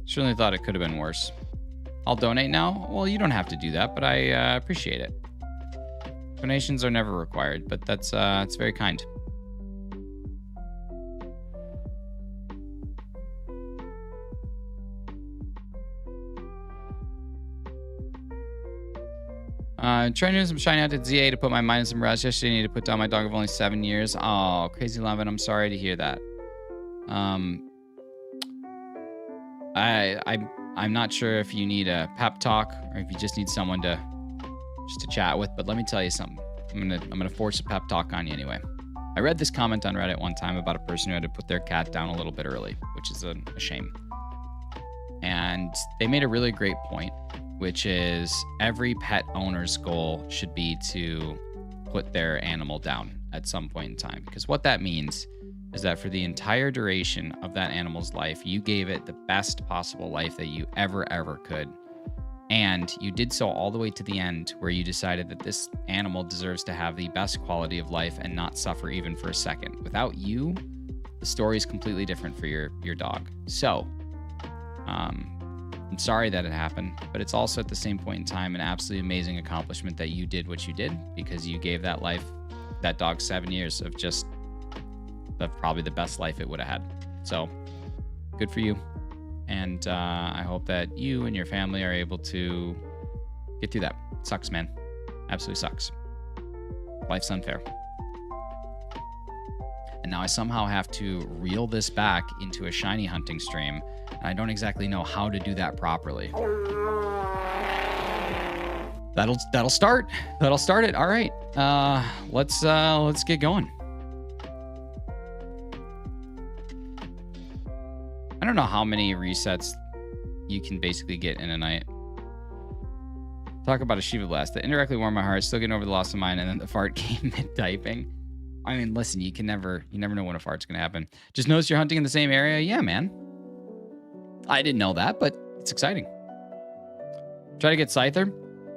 [SPEAKER 1] Certainly thought it could have been worse. I'll donate now? Well, you don't have to do that, but I appreciate it. Donations are never required, but that's it's very kind. Trying to do some shiny out at ZA to put my mind in some rest. Yesterday I need to put down my dog of only 7 years. Oh, Crazy Lemon, I'm sorry to hear that. I'm not sure if you need a pep talk or if you just need someone to chat with, but let me tell you something. I'm gonna force a pep talk on you anyway. I read this comment on Reddit one time about a person who had to put their cat down a little bit early, which is a shame. And they made a really great point, which is every pet owner's goal should be to put their animal down at some point in time. Because what that means is that for the entire duration of that animal's life, you gave it the best possible life that you ever could. And you did so all the way to the end, where you decided that this animal deserves to have the best quality of life and not suffer even for a second. Without you, the story is completely different for your dog. So, I'm sorry that it happened, but it's also at the same point in time an absolutely amazing accomplishment that you did what you did, because you gave that dog 7 years of just probably the best life it would have had. So good for you. And I hope that you and your family are able to get through that. It sucks, man. Absolutely sucks. Life's unfair. And now I somehow have to reel this back into a shiny hunting stream, and I don't exactly know how to do that properly. That'll start. That'll start it. All right. Let's get going. I don't know how many resets you can basically get in a night. Talk about a Shiva Blast. That indirectly warmed my heart. Still getting over the loss of mine, and then the fart came mid-typing. I mean, listen, you never know when a fart's gonna happen. Just notice you're hunting in the same area? Yeah, man. I didn't know that, but it's exciting. Try to get Scyther.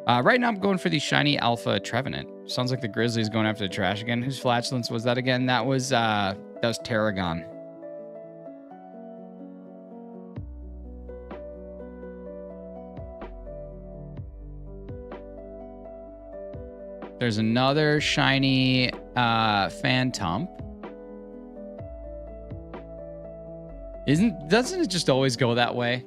[SPEAKER 1] Right now I'm going for the shiny Alpha Trevenant. Sounds like the Grizzly's going after the trash again. Whose flatulence was that again? That was Tarragon. There's another shiny Phantump. Doesn't it just always go that way?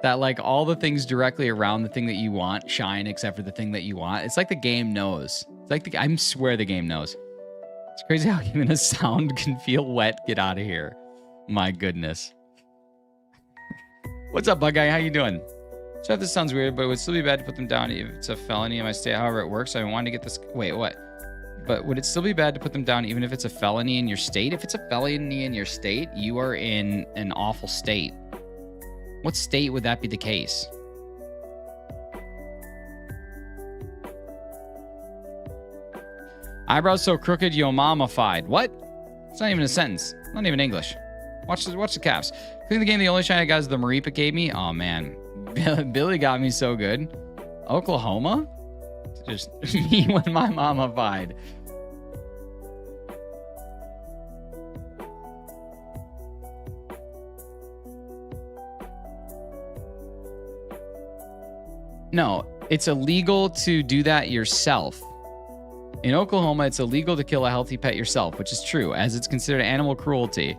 [SPEAKER 1] That like all the things directly around the thing that you want shine except for the thing that you want. It's like the game knows. It's like I swear the game knows. It's crazy how even a sound can feel wet. Get out of here. My goodness. What's up, bug guy? How you doing? So this sounds weird, but it would still be bad to put them down if it's a felony in my state. However, it works. I wanted to get this. Wait, what? But would it still be bad to put them down even if it's a felony in your state? If it's a felony in your state, you are in an awful state. What state would that be the case? Eyebrows so crooked, yo mama-fied. What? It's not even a sentence. Not even English. Watch the caps. Clean the game. The only shiny I got is the Maripa gave me. Oh man, Billy got me so good. Oklahoma? Just me when my mama-fied. No, it's illegal to do that yourself. In Oklahoma, it's illegal to kill a healthy pet yourself, which is true, as it's considered animal cruelty.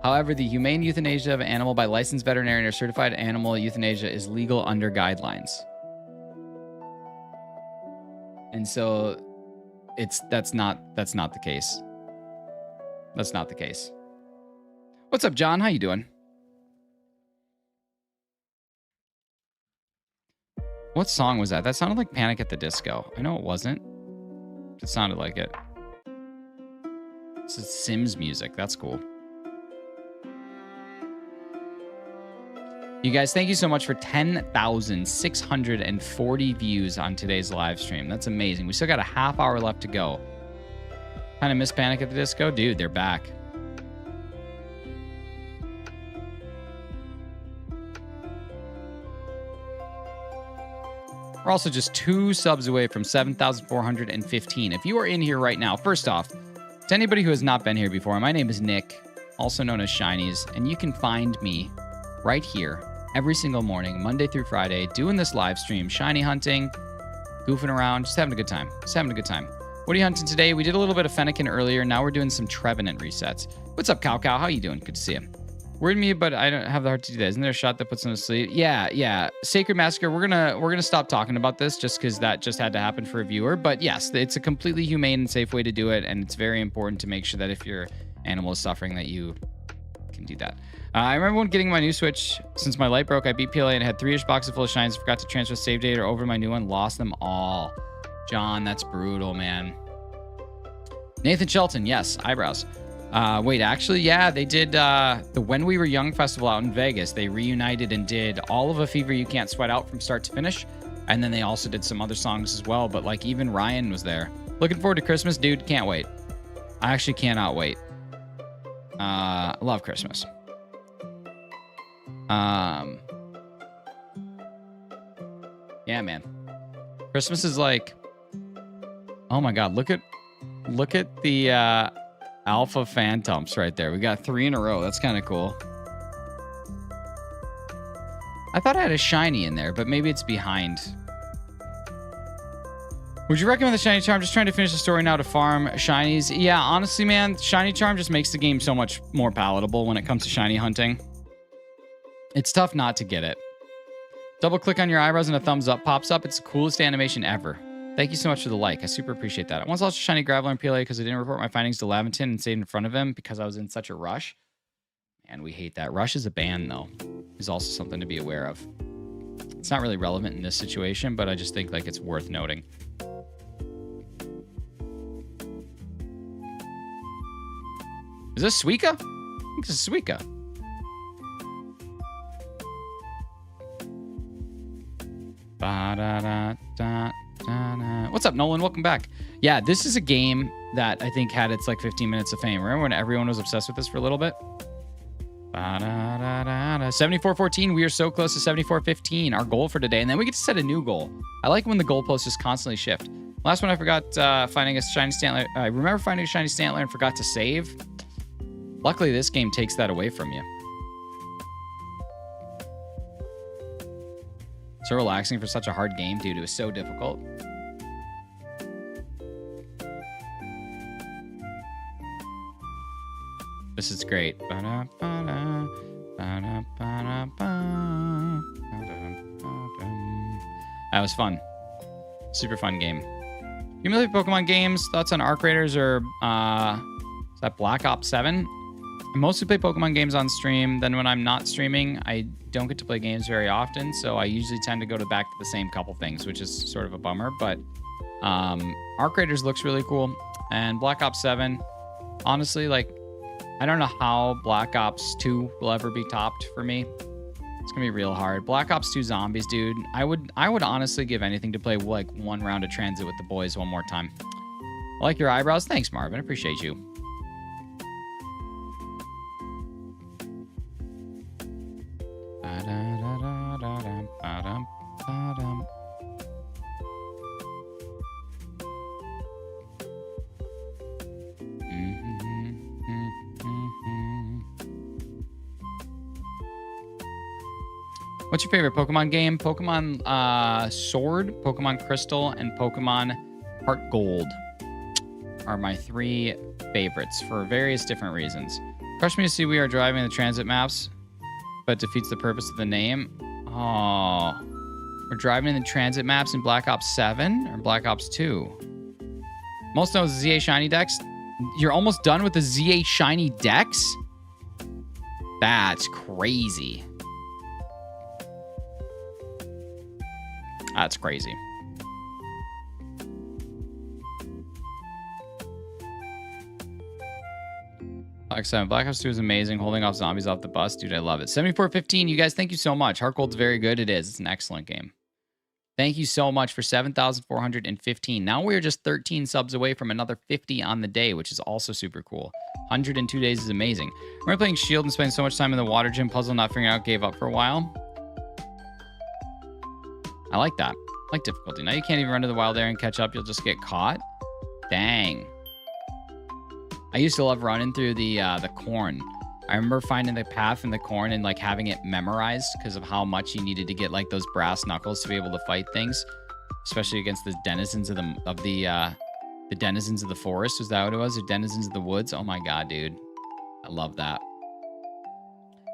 [SPEAKER 1] However, the humane euthanasia of an animal by licensed veterinarian or certified animal euthanasia is legal under guidelines. And so that's not the case. That's not the case. What's up, John? How you doing? What song was that? That sounded like Panic at the Disco. I know it wasn't. It sounded like it. This is Sims music. That's cool. You guys, thank you so much for 10,640 views on today's live stream. That's amazing. We still got a half hour left to go. Kind of miss Panic at the Disco? Dude, they're back. We're also just 2 subs away from 7,415. If you are in here right now, first off, to anybody who has not been here before, my name is Nick, also known as Shinies, and you can find me right here every single morning, Monday through Friday, doing this live stream, shiny hunting, goofing around, just having a good time. Just having a good time. What are you hunting today? We did a little bit of Fennekin earlier. Now we're doing some Trevenant resets. What's up, Cow Cow? How you doing? Good to see you. Worried me, but I don't have the heart to do that. Isn't there a shot that puts them to sleep? Yeah. Sacred Massacre. We're gonna stop talking about this just because that just had to happen for a viewer. But yes, it's a completely humane and safe way to do it, and it's very important to make sure that if your animal is suffering, that you can do that. I remember when getting my new Switch. Since my light broke, I beat PLA and had 3-ish boxes full of shines. Forgot to transfer save data over to my new one. Lost them all. John, that's brutal, man. Nathan Shelton. Yes, eyebrows. Wait, actually, yeah, they did the When We Were Young festival out in Vegas. They reunited and did all of A Fever You Can't Sweat Out from start to finish. And then they also did some other songs as well. But like even Ryan was there. Looking forward to Christmas, dude. Can't wait. I actually cannot wait. Love Christmas. Yeah, man. Christmas is like, oh my God, look at the Alpha Phantumps right there. We got 3 in a row. That's kind of cool. I thought I had a shiny in there, but maybe it's behind. Would you recommend the Shiny Charm? Just trying to finish the story now to farm shinies. Yeah, honestly, man, Shiny Charm just makes the game so much more palatable when it comes to shiny hunting. It's tough not to get it. Double click on your eyebrows and a thumbs up pops up. It's the coolest animation ever. Thank you so much for the like. I super appreciate that. I once lost a shiny Graveler in PLA because I didn't report my findings to Laventon and stayed in front of him because I was in such a rush. And we hate that. Rush is a ban, though. Is also something to be aware of. It's not really relevant in this situation, but I just think like it's worth noting. Is this Suika? I think this is Suika. What's up, Nolan? Welcome back. Yeah, this is a game that I think had its like 15 minutes of fame. Remember when everyone was obsessed with this for a little bit? 7414. We are so close to 7415. Our goal for today, and then we get to set a new goal. I like when the goalposts just constantly shift. Last one, I forgot finding a shiny Stantler. I remember finding a shiny Stantler and forgot to save. Luckily, this game takes that away from you. So relaxing for such a hard game, dude. It was so difficult. This is great. That was fun. Super fun game. You play Pokemon games? Thoughts on Arc Raiders or is that Black Ops 7? I mostly play Pokemon games on stream. Then when I'm not streaming, I don't get to play games very often. So I usually tend to go back to the same couple things, which is sort of a bummer. But Arc Raiders looks really cool. And Black Ops 7, honestly, like, I don't know how Black Ops 2 will ever be topped for me. It's gonna be real hard. Black Ops 2 Zombies, dude. I would honestly give anything to play like one round of Transit with the boys one more time. I like your eyebrows. Thanks, Marvin. I appreciate you. What's your favorite Pokemon game? Pokemon Sword, Pokemon Crystal, and Pokemon Heart Gold are my 3 favorites for various different reasons. Crush me to see we are driving the transit maps, but defeats the purpose of the name. Oh, we're driving in the transit maps in Black Ops 7 or Black Ops 2? Most knows ZA Shiny Dex. You're almost done with the ZA Shiny Dex? That's crazy. That's crazy. Black 7. Black Ops 2 is amazing. Holding off zombies off the bus. Dude, I love it. 7415, you guys, thank you so much. Heart Gold's very good. It is. It's an excellent game. Thank you so much for 7,415. Now we're just 13 subs away from another 50 on the day, which is also super cool. 102 days is amazing. We're playing Shield and spending so much time in the water gym puzzle, not figuring out, gave up for a while. I like that. I like difficulty. Now you can't even run to the wild area and catch up. You'll just get caught. Dang. I used to love running through the corn. I remember finding the path in the corn and like having it memorized because of how much you needed to get like those brass knuckles to be able to fight things, especially against the denizens of the denizens of the forest. Was that what it was? Or denizens of the woods? Oh my god, dude. I love that.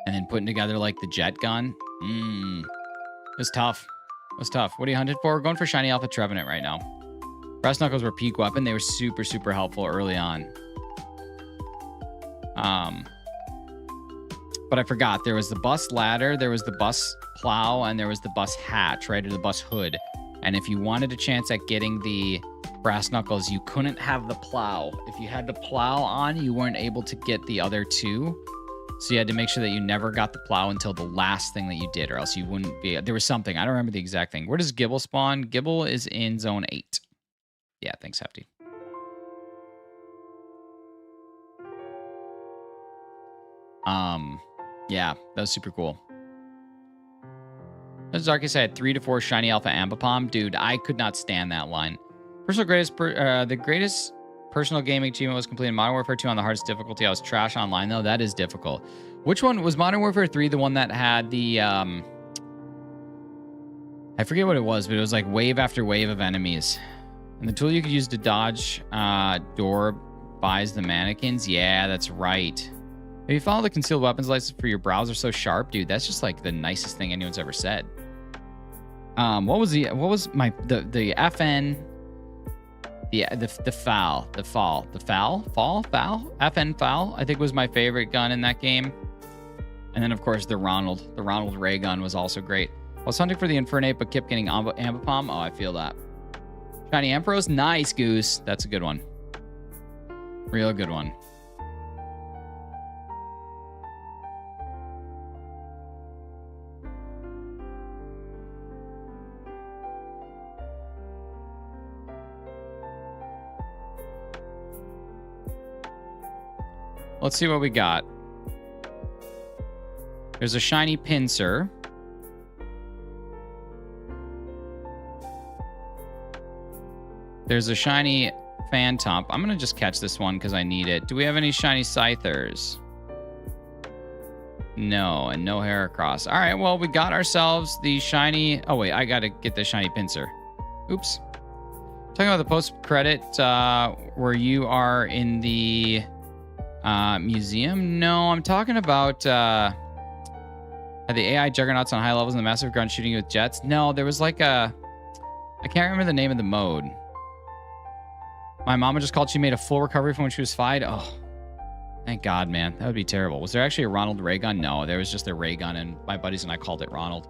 [SPEAKER 1] And then putting together like the jet gun. It was tough. It was tough. What are you hunted for? We're going for Shiny Alpha Trevenant right now. Brass Knuckles were peak weapon. They were super, super helpful early on. But I forgot. There was the bus ladder, there was the bus plow, and there was the bus hatch, right? Or the bus hood. And if you wanted a chance at getting the Brass Knuckles, you couldn't have the plow. If you had the plow on, you weren't able to get the other 2. So you had to make sure that you never got the plow until the last thing that you did, or else you wouldn't be... There was something. I don't remember the exact thing. Where does Gibble spawn? Gibble is in Zone 8. Yeah, thanks, Hefty. Yeah, that was super cool. As Arceus, I had 3 to 4 Shiny Alpha Ambipom. Dude, I could not stand that line. The greatest personal gaming achievement was completed in Modern Warfare 2 on the hardest difficulty. I was trash online, though. That is difficult. Which one? Was Modern Warfare 3 the one that had the... I forget what it was, but it was like wave after wave of enemies. And the tool you could use to dodge door buys the mannequins. Yeah, that's right. If you follow the concealed weapons license for your browser so sharp, dude, that's just like the nicest thing anyone's ever said. What was the FN... The foul, FN foul, I think was my favorite gun in that game. And then of course the Ronald Ray gun was also great. I was hunting for the Infernape, but kept getting Ambipom. Oh, I feel that. Shiny Ampharos, nice, Goose. That's a good one. Real good one. Let's see what we got. There's a shiny Pinsir. There's a shiny Phantump. I'm going to just catch this one because I need it. Do we have any shiny Scythers? No, and no Heracross. All right, well, we got ourselves the shiny... Oh, wait, I got to get the shiny Pinsir. Oops. Talking about the post-credit where you are in the... Museum? No, I'm talking about are the AI juggernauts on high levels in the massive ground shooting you with jets? No, there was like a... I can't remember the name of the mode. My mama just called. She made a full recovery from when she was 5. Oh, thank God, man. That would be terrible. Was there actually a Ronald ray gun? No, there was just a ray gun, and my buddies and I called it Ronald.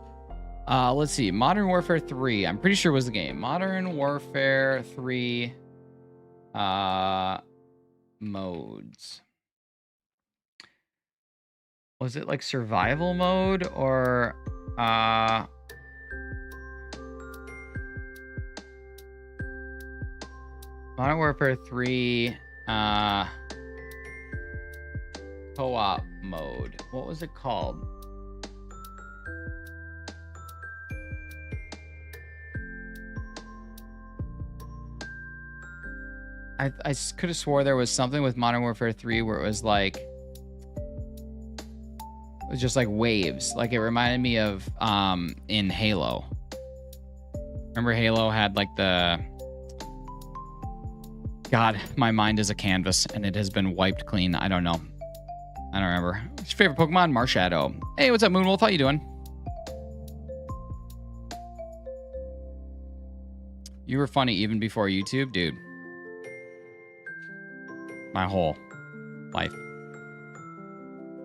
[SPEAKER 1] Let's see. Modern Warfare 3. I'm pretty sure was the game. Modern Warfare 3 modes. Was it like survival mode or Modern Warfare 3 co-op mode? What was it called? I could have swore there was something with Modern Warfare 3 where it was like, it was just like waves. Like it reminded me of in Halo. Remember Halo had like the... God, my mind is a canvas and it has been wiped clean. I don't know. I don't remember. What's your favorite Pokemon? Marshadow. Hey, what's up, Moonwolf? How you doing? You were funny even before YouTube, dude. My whole life.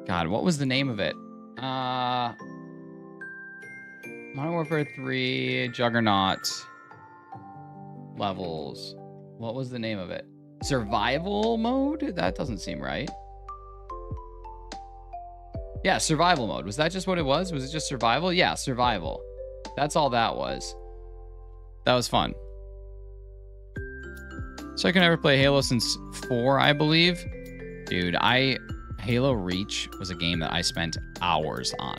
[SPEAKER 1] God, what was the name of it? Modern Warfare 3 Juggernaut levels. What was the name of it? Survival mode? That doesn't seem right. Yeah, survival mode. Was that just what it was? Was it just survival? Yeah, survival. That's all that was. That was fun. So I can never play Halo since 4, I believe. Dude, Halo Reach was a game that I spent hours on.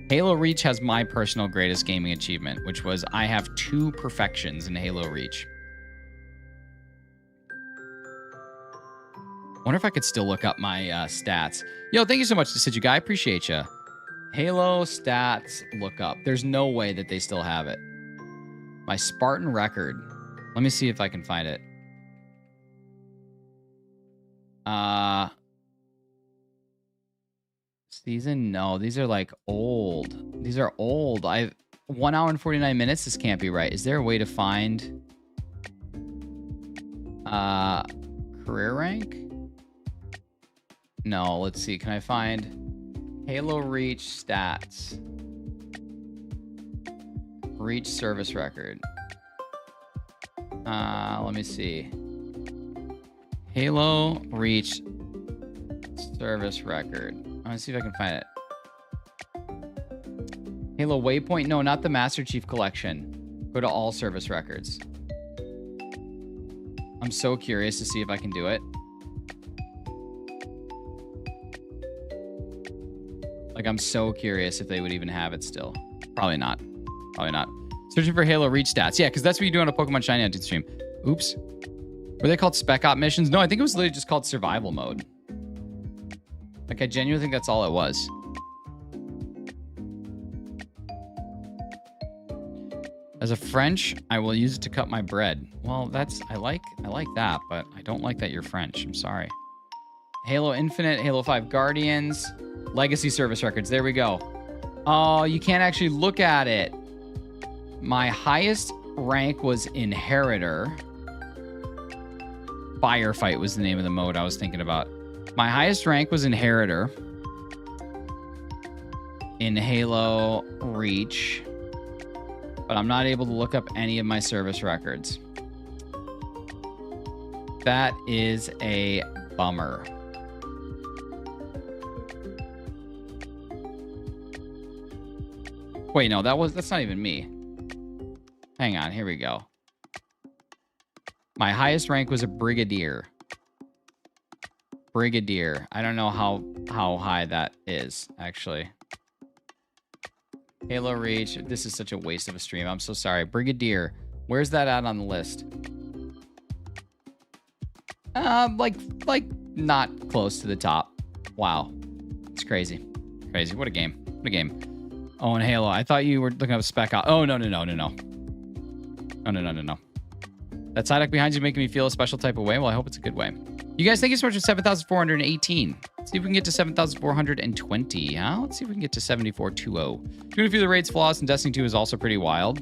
[SPEAKER 1] Halo Reach has my personal greatest gaming achievement, which was I have 2 perfections in Halo Reach. Wonder if I could still look up my stats. Yo, thank you so much, Decidu Guy. I appreciate you. Halo stats lookup. There's no way that they still have it. My Spartan record. Let me see if I can find it. Season? No, these are like old. These are old. 1 hour and 49 minutes. This can't be right. Is there a way to find career rank? No, let's see. Can I find Halo Reach stats? Reach service record. Let me see. Halo Reach service record. I want to see if I can find it. Halo Waypoint. No, not the Master Chief Collection. Go to all service records. I'm so curious to see if I can do it. Like, I'm so curious if they would even have it still. Probably not. Probably not. Searching for Halo Reach stats. Yeah, because that's what you do on a Pokemon Shiny Hunting stream. Oops. Were they called Spec Op missions? No, I think it was literally just called survival mode. Like, I genuinely think that's all it was. As a French, I will use it to cut my bread. Well, that's... I like that, but I don't like that you're French. I'm sorry. Halo Infinite, Halo 5 Guardians, Legacy Service Records. There we go. Oh, you can't actually look at it. My highest rank was Inheritor. Firefight was the name of the mode I was thinking about. My highest rank was Inheritor in Halo Reach, but I'm not able to look up any of my service records. That is a bummer. Wait, no, that's not even me. Hang on, here we go. My highest rank was a Brigadier. Brigadier. I don't know how high that is, actually. Halo Reach. This is such a waste of a stream. I'm so sorry. Brigadier. Where's that at on the list? Like not close to the top. Wow. It's crazy. Crazy. What a game. What a game. Oh, and Halo. I thought you were looking up Spec Op. Oh, no. No. That Psyduck behind you is making me feel a special type of way. Well, I hope it's a good way. You guys, thank you so much for 7,418. Let's see if we can get to 7,420. Huh? Let's see if we can get to 7420. Doing a few of the raids flawless in Destiny 2 is also pretty wild.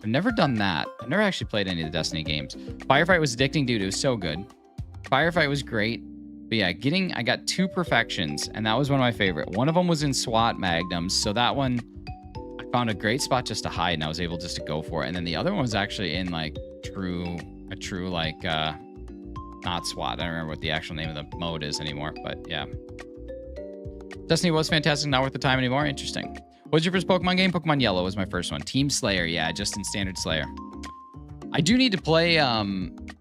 [SPEAKER 1] I've never done that. I've never actually played any of the Destiny games. Firefight was addicting, dude. It was so good. Firefight was great. But yeah, I got 2 perfections, and that was one of my favorite. One of them was in SWAT Magnums, so that one, I found a great spot just to hide, and I was able just to go for it. And then the other one was actually in like a true like, not SWAT. I don't remember what the actual name of the mode is anymore, but yeah. Destiny was fantastic, not worth the time anymore. Interesting. What's your first Pokemon game? Pokemon Yellow was my first one. Team Slayer, yeah, just in standard Slayer. I do need to play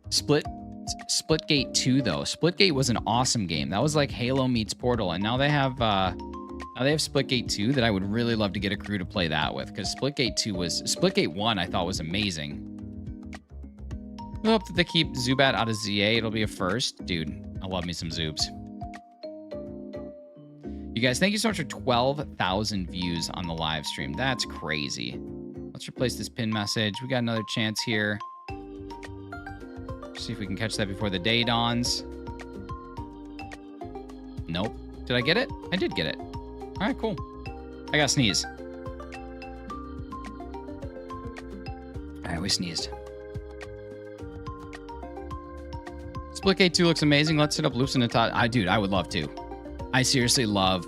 [SPEAKER 1] Splitgate 2 though. Splitgate was an awesome game. That was like Halo meets Portal, and now they have Splitgate 2 that I would really love to get a crew to play that with, because Splitgate 1 I thought was amazing. We hope that they keep Zubat out of ZA. It'll be a first. Dude, I love me some Zubs. You guys, thank you so much for 12,000 views on the live stream. That's crazy. Let's replace this pin message. We got another chance here. See if we can catch that before the day dawns. Nope. Did I get it? I did get it. All right, cool. I got sneeze. All right, we sneezed. Splitgate 2 looks amazing. Let's set up Loops and Natat. Dude, I would love to. I seriously love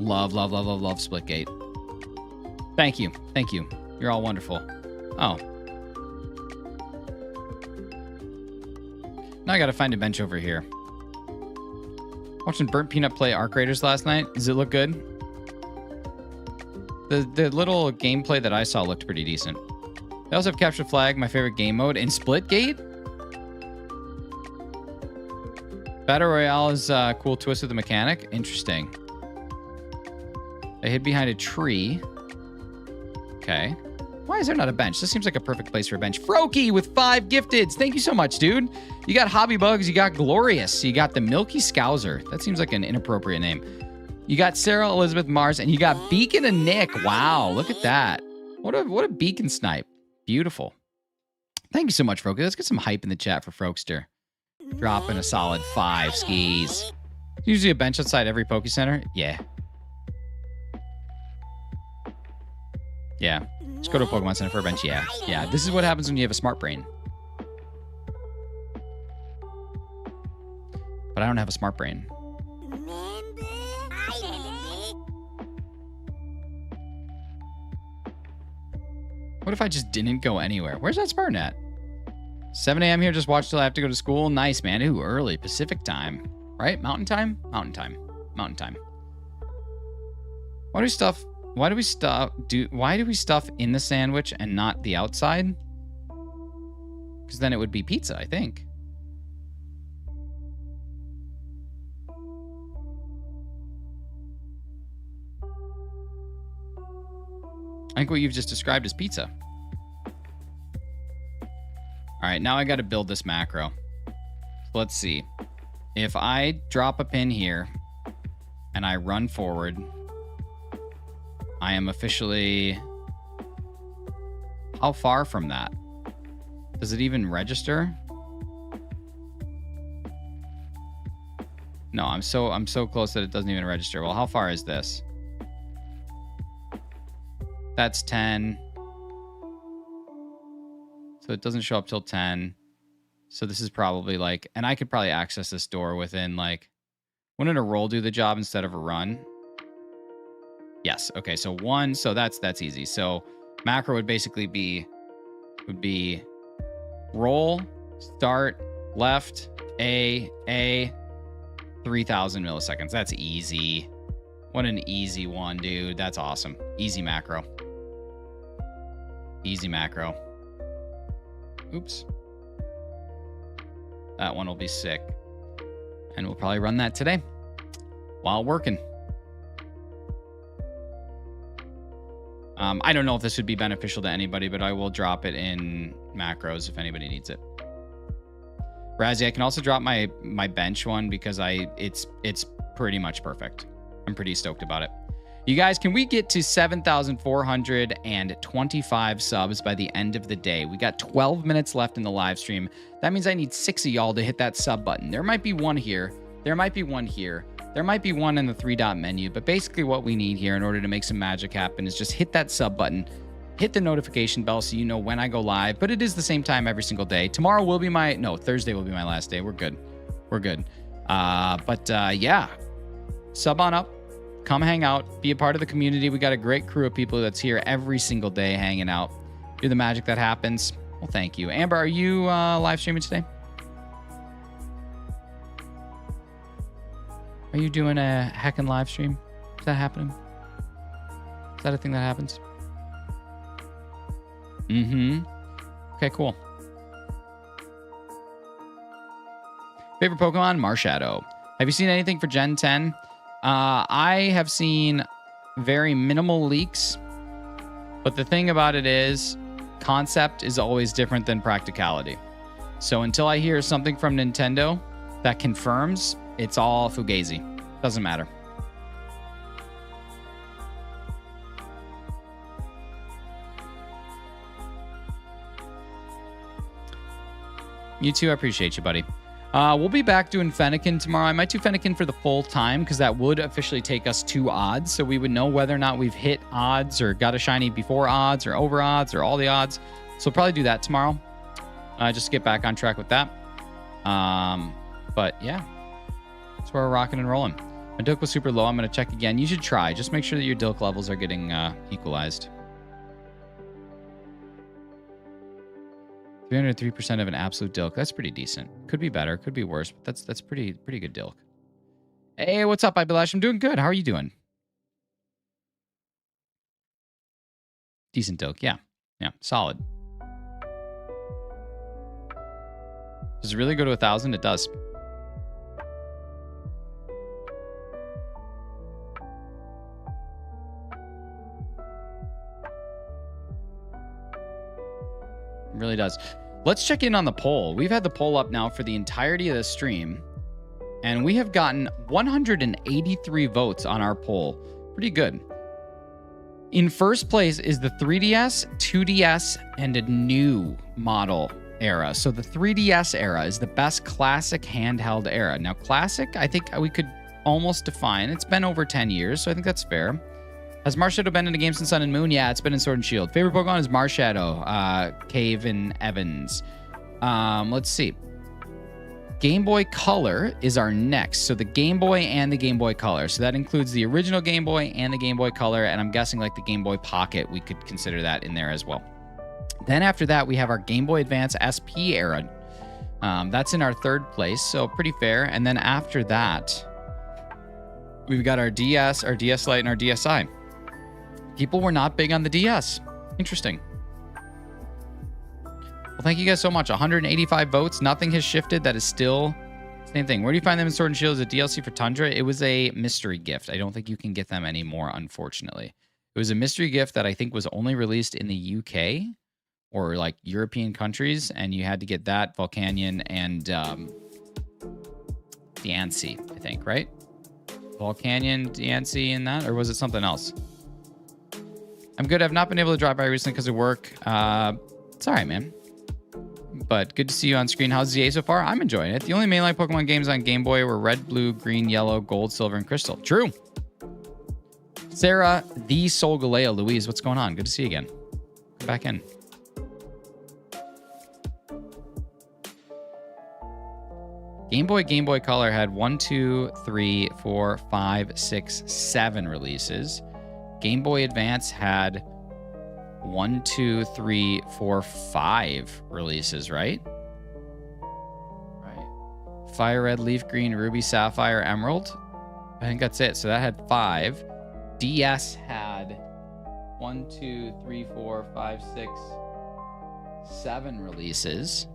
[SPEAKER 1] Splitgate. Thank you. Thank you. You're all wonderful. Oh. Now I gotta find a bench over here. Watching Burnt Peanut play Arc Raiders last night. Does it look good? The little gameplay that I saw looked pretty decent. They also have Capture the Flag, my favorite game mode, and Splitgate. Battle Royale is a cool twist with the mechanic. Interesting. They hid behind a tree. Okay. Why is there not a bench? This seems like a perfect place for a bench. Froky with 5 gifteds. Thank you so much, dude. You got Hobby Bugs. You got Glorious. You got the Milky Scouser. That seems like an inappropriate name. You got Sarah Elizabeth Mars, and you got Beacon and Nick. Wow, look at that. What a Beacon snipe. Beautiful. Thank you so much, Froky. Let's get some hype in the chat for Frokester. Dropping a solid 5 skis. Usually a bench outside every Poke Center. Yeah. Yeah. Just go to a Pokemon Center for a bench. Yeah. Yeah. This is what happens when you have a smart brain. But I don't have a smart brain. What if I just didn't go anywhere? Where's that Spartan at? 7 a.m. here, just watch till I have to go to school. Nice, man. Ooh, early. Pacific time. Right? Mountain time? Mountain time. Mountain time. Why do we stuff in the sandwich and not the outside? Because then it would be pizza, I think. I think what you've just described is pizza. All right, now I got to build this macro. Let's see. If I drop a pin here and I run forward, I am officially... How far from that? Does it even register? No, I'm so close that it doesn't even register. Well, how far is this? That's 10. So it doesn't show up till 10. So this is probably like, and I could probably access this door within like, wouldn't a roll do the job instead of a run? Yes. Okay. So 1. So that's easy. So macro would basically be roll, start, left, A, 3,000 milliseconds. That's easy. What an easy one, dude. That's awesome. Easy macro. Easy macro. Oops. That one will be sick. And we'll probably run that today while working. I don't know if this would be beneficial to anybody, but I will drop it in macros if anybody needs it. Razzie, I can also drop my bench one because it's pretty much perfect. I'm pretty stoked about it. You guys, can we get to 7,425 subs by the end of the day? We got 12 minutes left in the live stream. That means I need 6 of y'all to hit that sub button. There might be one here. There might be one here. There might be one in the 3-dot menu. But basically what we need here in order to make some magic happen is just hit that sub button. Hit the notification bell so you know when I go live. But it is the same time every single day. Tomorrow will be my... No, Thursday will be my last day. We're good. We're good. Yeah. Sub on up. Come hang out, be a part of the community. We got a great crew of people that's here every single day hanging out. Do the magic that happens. Well, thank you. Amber, are you live streaming today? Are you doing a heckin' live stream? Is that happening? Is that a thing that happens? Okay, cool. Favorite Pokemon? Marshadow. Have you seen anything for Gen 10? I have seen very minimal leaks, but the thing about it is concept is always different than practicality. So until I hear something from Nintendo that confirms, it's all fugazi. Doesn't matter. You too. I appreciate you, buddy. We'll be back doing Fennekin tomorrow. I might do Fennekin for the full time because that would officially take us to odds. So we would know whether or not we've hit odds or got a shiny before odds or over odds or all the odds. So we'll probably do that tomorrow. Just to get back on track with that. But yeah, that's where we're rocking and rolling. My Dilk was super low. I'm going to check again. You should try. Just make sure that your Dilk levels are getting equalized. 303% of an absolute Dilk. That's pretty decent. Could be better. Could be worse. But that's pretty good Dilk. Hey, what's up, Ibelash? I'm doing good. How are you doing? Decent Dilk. Yeah. Yeah. Solid. Does it really go to 1,000? It does. It really does. Let's check in on the poll. We've had the poll up now for the entirety of the stream, and we have gotten 183 votes on our poll. Pretty good. In first place is the 3DS, 2DS, and a new model era. So the 3DS era is the best classic handheld era. Now, classic, I think we could almost define. It's been over 10 years, so I think that's fair. Has Marshadow been in a game since Sun and Moon? Yeah, it's been in Sword and Shield. Favorite Pokemon is Marshadow, Cave and Evans. Let's see. Game Boy Color is our next. So the Game Boy and the Game Boy Color. So that includes the original Game Boy and the Game Boy Color. And I'm guessing like the Game Boy Pocket, we could consider that in there as well. Then after that, we have our Game Boy Advance SP era. That's in our third place, so pretty fair. And then after that, we've got our DS, our DS Lite, and our DSi. People were not big on the DS. Interesting. Well, thank you guys so much. 185 votes. Nothing has shifted. That is still same thing. Where do you find them in Sword and Shield? Is it DLC for Tundra? It was a mystery gift. I don't think you can get them anymore, unfortunately. It was a mystery gift that I think was only released in the UK or like European countries, and you had to get that, Volcanion, and Diancie, I think, right? Volcanion, Diancie, and that? Or was it something else? I'm good. I've not been able to drive by recently because of work. It's all right, man. But good to see you on screen. How's ZA so far? I'm enjoying it. The only mainline Pokemon games on Game Boy were Red, Blue, Green, Yellow, Gold, Silver, and Crystal. True. Sarah, the Soul Galea, Louise, what's going on? Good to see you again. Come back in. Game Boy Color had 1, 2, 3, 4, 5, 6, 7 releases. Game Boy Advance had 1, 2, 3, 4, 5 releases, right? Right. Fire Red, Leaf Green, Ruby, Sapphire, Emerald. I think that's it. So that had 5. DS had 1, 2, 3, 4, 5, 6, 7 releases.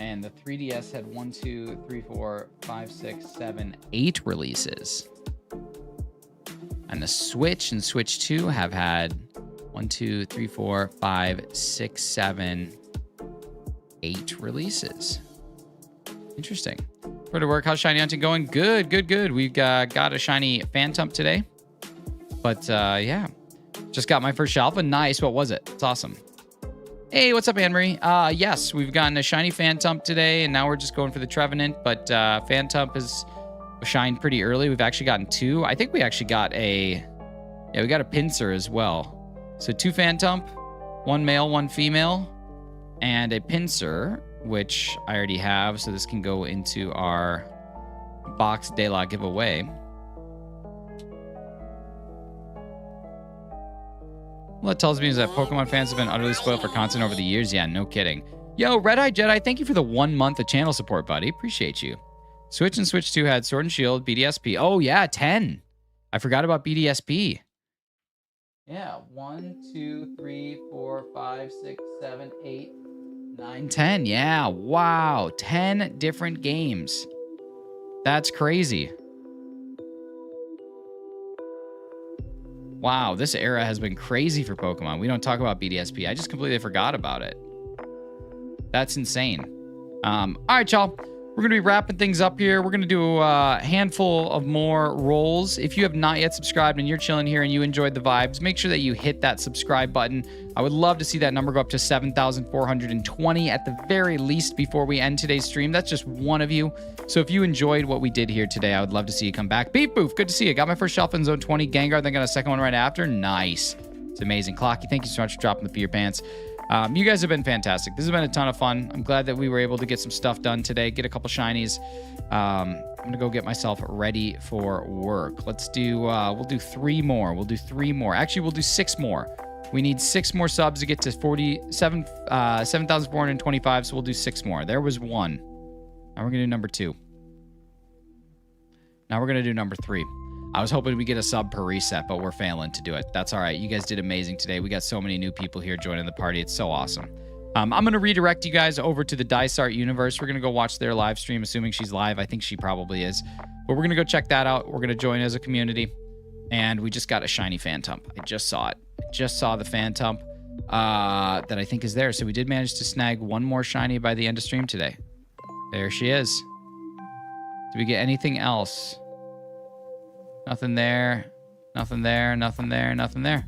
[SPEAKER 1] And the 3DS had 1, 2, 3, 4, 5, 6, 7, 8 releases. And the Switch and Switch 2 have had 1, 2, 3, 4, 5, 6, 7, 8 releases. Interesting. For Where to work? How's shiny hunting going? Good, good, good. We've got a shiny Phantump today. But yeah, just got my first alpha. Nice. What was it? It's awesome. Hey, what's up, Anne-Marie? Yes, we've gotten a shiny Phantump today, and now we're just going for the Trevenant. But Phantump is shined pretty early. We've actually gotten 2. I think we actually got we got a pincer as well. So 2 Phantump, 1 male, 1 female, and a pincer, which I already have. So this can go into our Box de la giveaway. What it tells me is that Pokemon fans have been utterly spoiled for content over the years. Yeah, no kidding. Yo, Red Eye Jedi, thank you for the 1 month of channel support, buddy. Appreciate you. Switch and Switch 2 had Sword and Shield, BDSP. Oh, yeah, 10. I forgot about BDSP. Yeah, 1, 2, 3, 4, 5, 6, 7, 8, 9, 10. Yeah, wow. 10 different games. That's crazy. Wow, this era has been crazy for Pokemon. We don't talk about BDSP. I just completely forgot about it. That's insane. All right, y'all. We're going to be wrapping things up here. We're going to do a handful of more rolls. If you have not yet subscribed and you're chilling here and you enjoyed the vibes, make sure that you hit that subscribe button. I would love to see that number go up to 7,420 at the very least before we end today's stream. That's just one of you. So if you enjoyed what we did here today, I would love to see you come back. Beep Boof, good to see you. Got my first shelf in Zone 20. Gengar, then got a second one right after. Nice. It's amazing. Clocky, thank you so much for dropping the Pee Your Pants. You guys have been fantastic. This has been a ton of fun. I'm glad that we were able to get some stuff done today, get a couple shinies. I'm going to go get myself ready for work. Let's do, we'll do 3 more. We'll do 3 more. Actually, we'll do 6 more. We need 6 more subs to get to 7,425, so we'll do 6 more. There was 1. Now we're going to do number 2. Now we're going to do number 3. I was hoping we get a sub per reset, but we're failing to do it. That's all right. You guys did amazing today. We got so many new people here joining the party. It's so awesome. I'm going to redirect you guys over to the Dice Art universe. We're going to go watch their live stream, assuming she's live. I think she probably is. But we're going to go check that out. We're going to join as a community. And we just got a shiny Phantump. I just saw it. I just saw the Phantump that I think is there. So we did manage to snag 1 more shiny by the end of stream today. There she is. Did we get anything else? Nothing there, nothing there, nothing there, nothing there.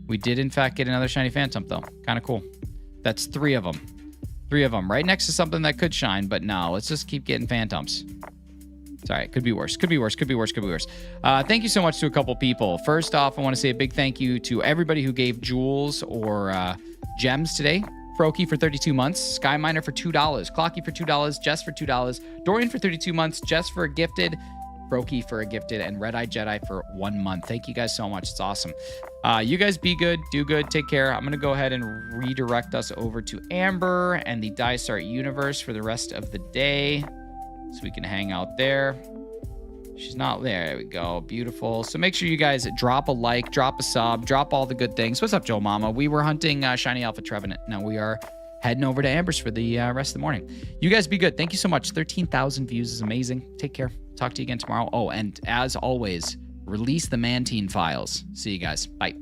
[SPEAKER 1] We did, in fact, get another shiny Phantump, though. Kind of cool. That's 3 of them. 3 of them. Right next to something that could shine, but no. Let's just keep getting Phantumps. It's all right. Could be worse. Could be worse. Could be worse. Could be worse. Thank you so much to a couple people. First off, I want to say a big thank you to everybody who gave jewels or gems today. Froakie for 32 months. Skyminer for $2. Clocky for $2. Jess for $2. Dorian for 32 months. Jess for a gifted. Froakie for a gifted, and Red Eye Jedi for 1 month. Thank you guys so much. It's awesome. You guys be good, do good, take care. I'm going to go ahead and redirect us over to Amber and the Dice Art universe for the rest of the day so we can hang out there. She's not there. There we go. Beautiful. So make sure you guys drop a like, drop a sub, drop all the good things. What's up, Joe Mama? We were hunting Shiny Alpha Trevenant. Now we are heading over to Amber's for the rest of the morning. You guys be good. Thank you so much. 13,000 views is amazing. Take care. Talk to you again tomorrow. Oh, and as always, release the Mantine files. See you guys. Bye.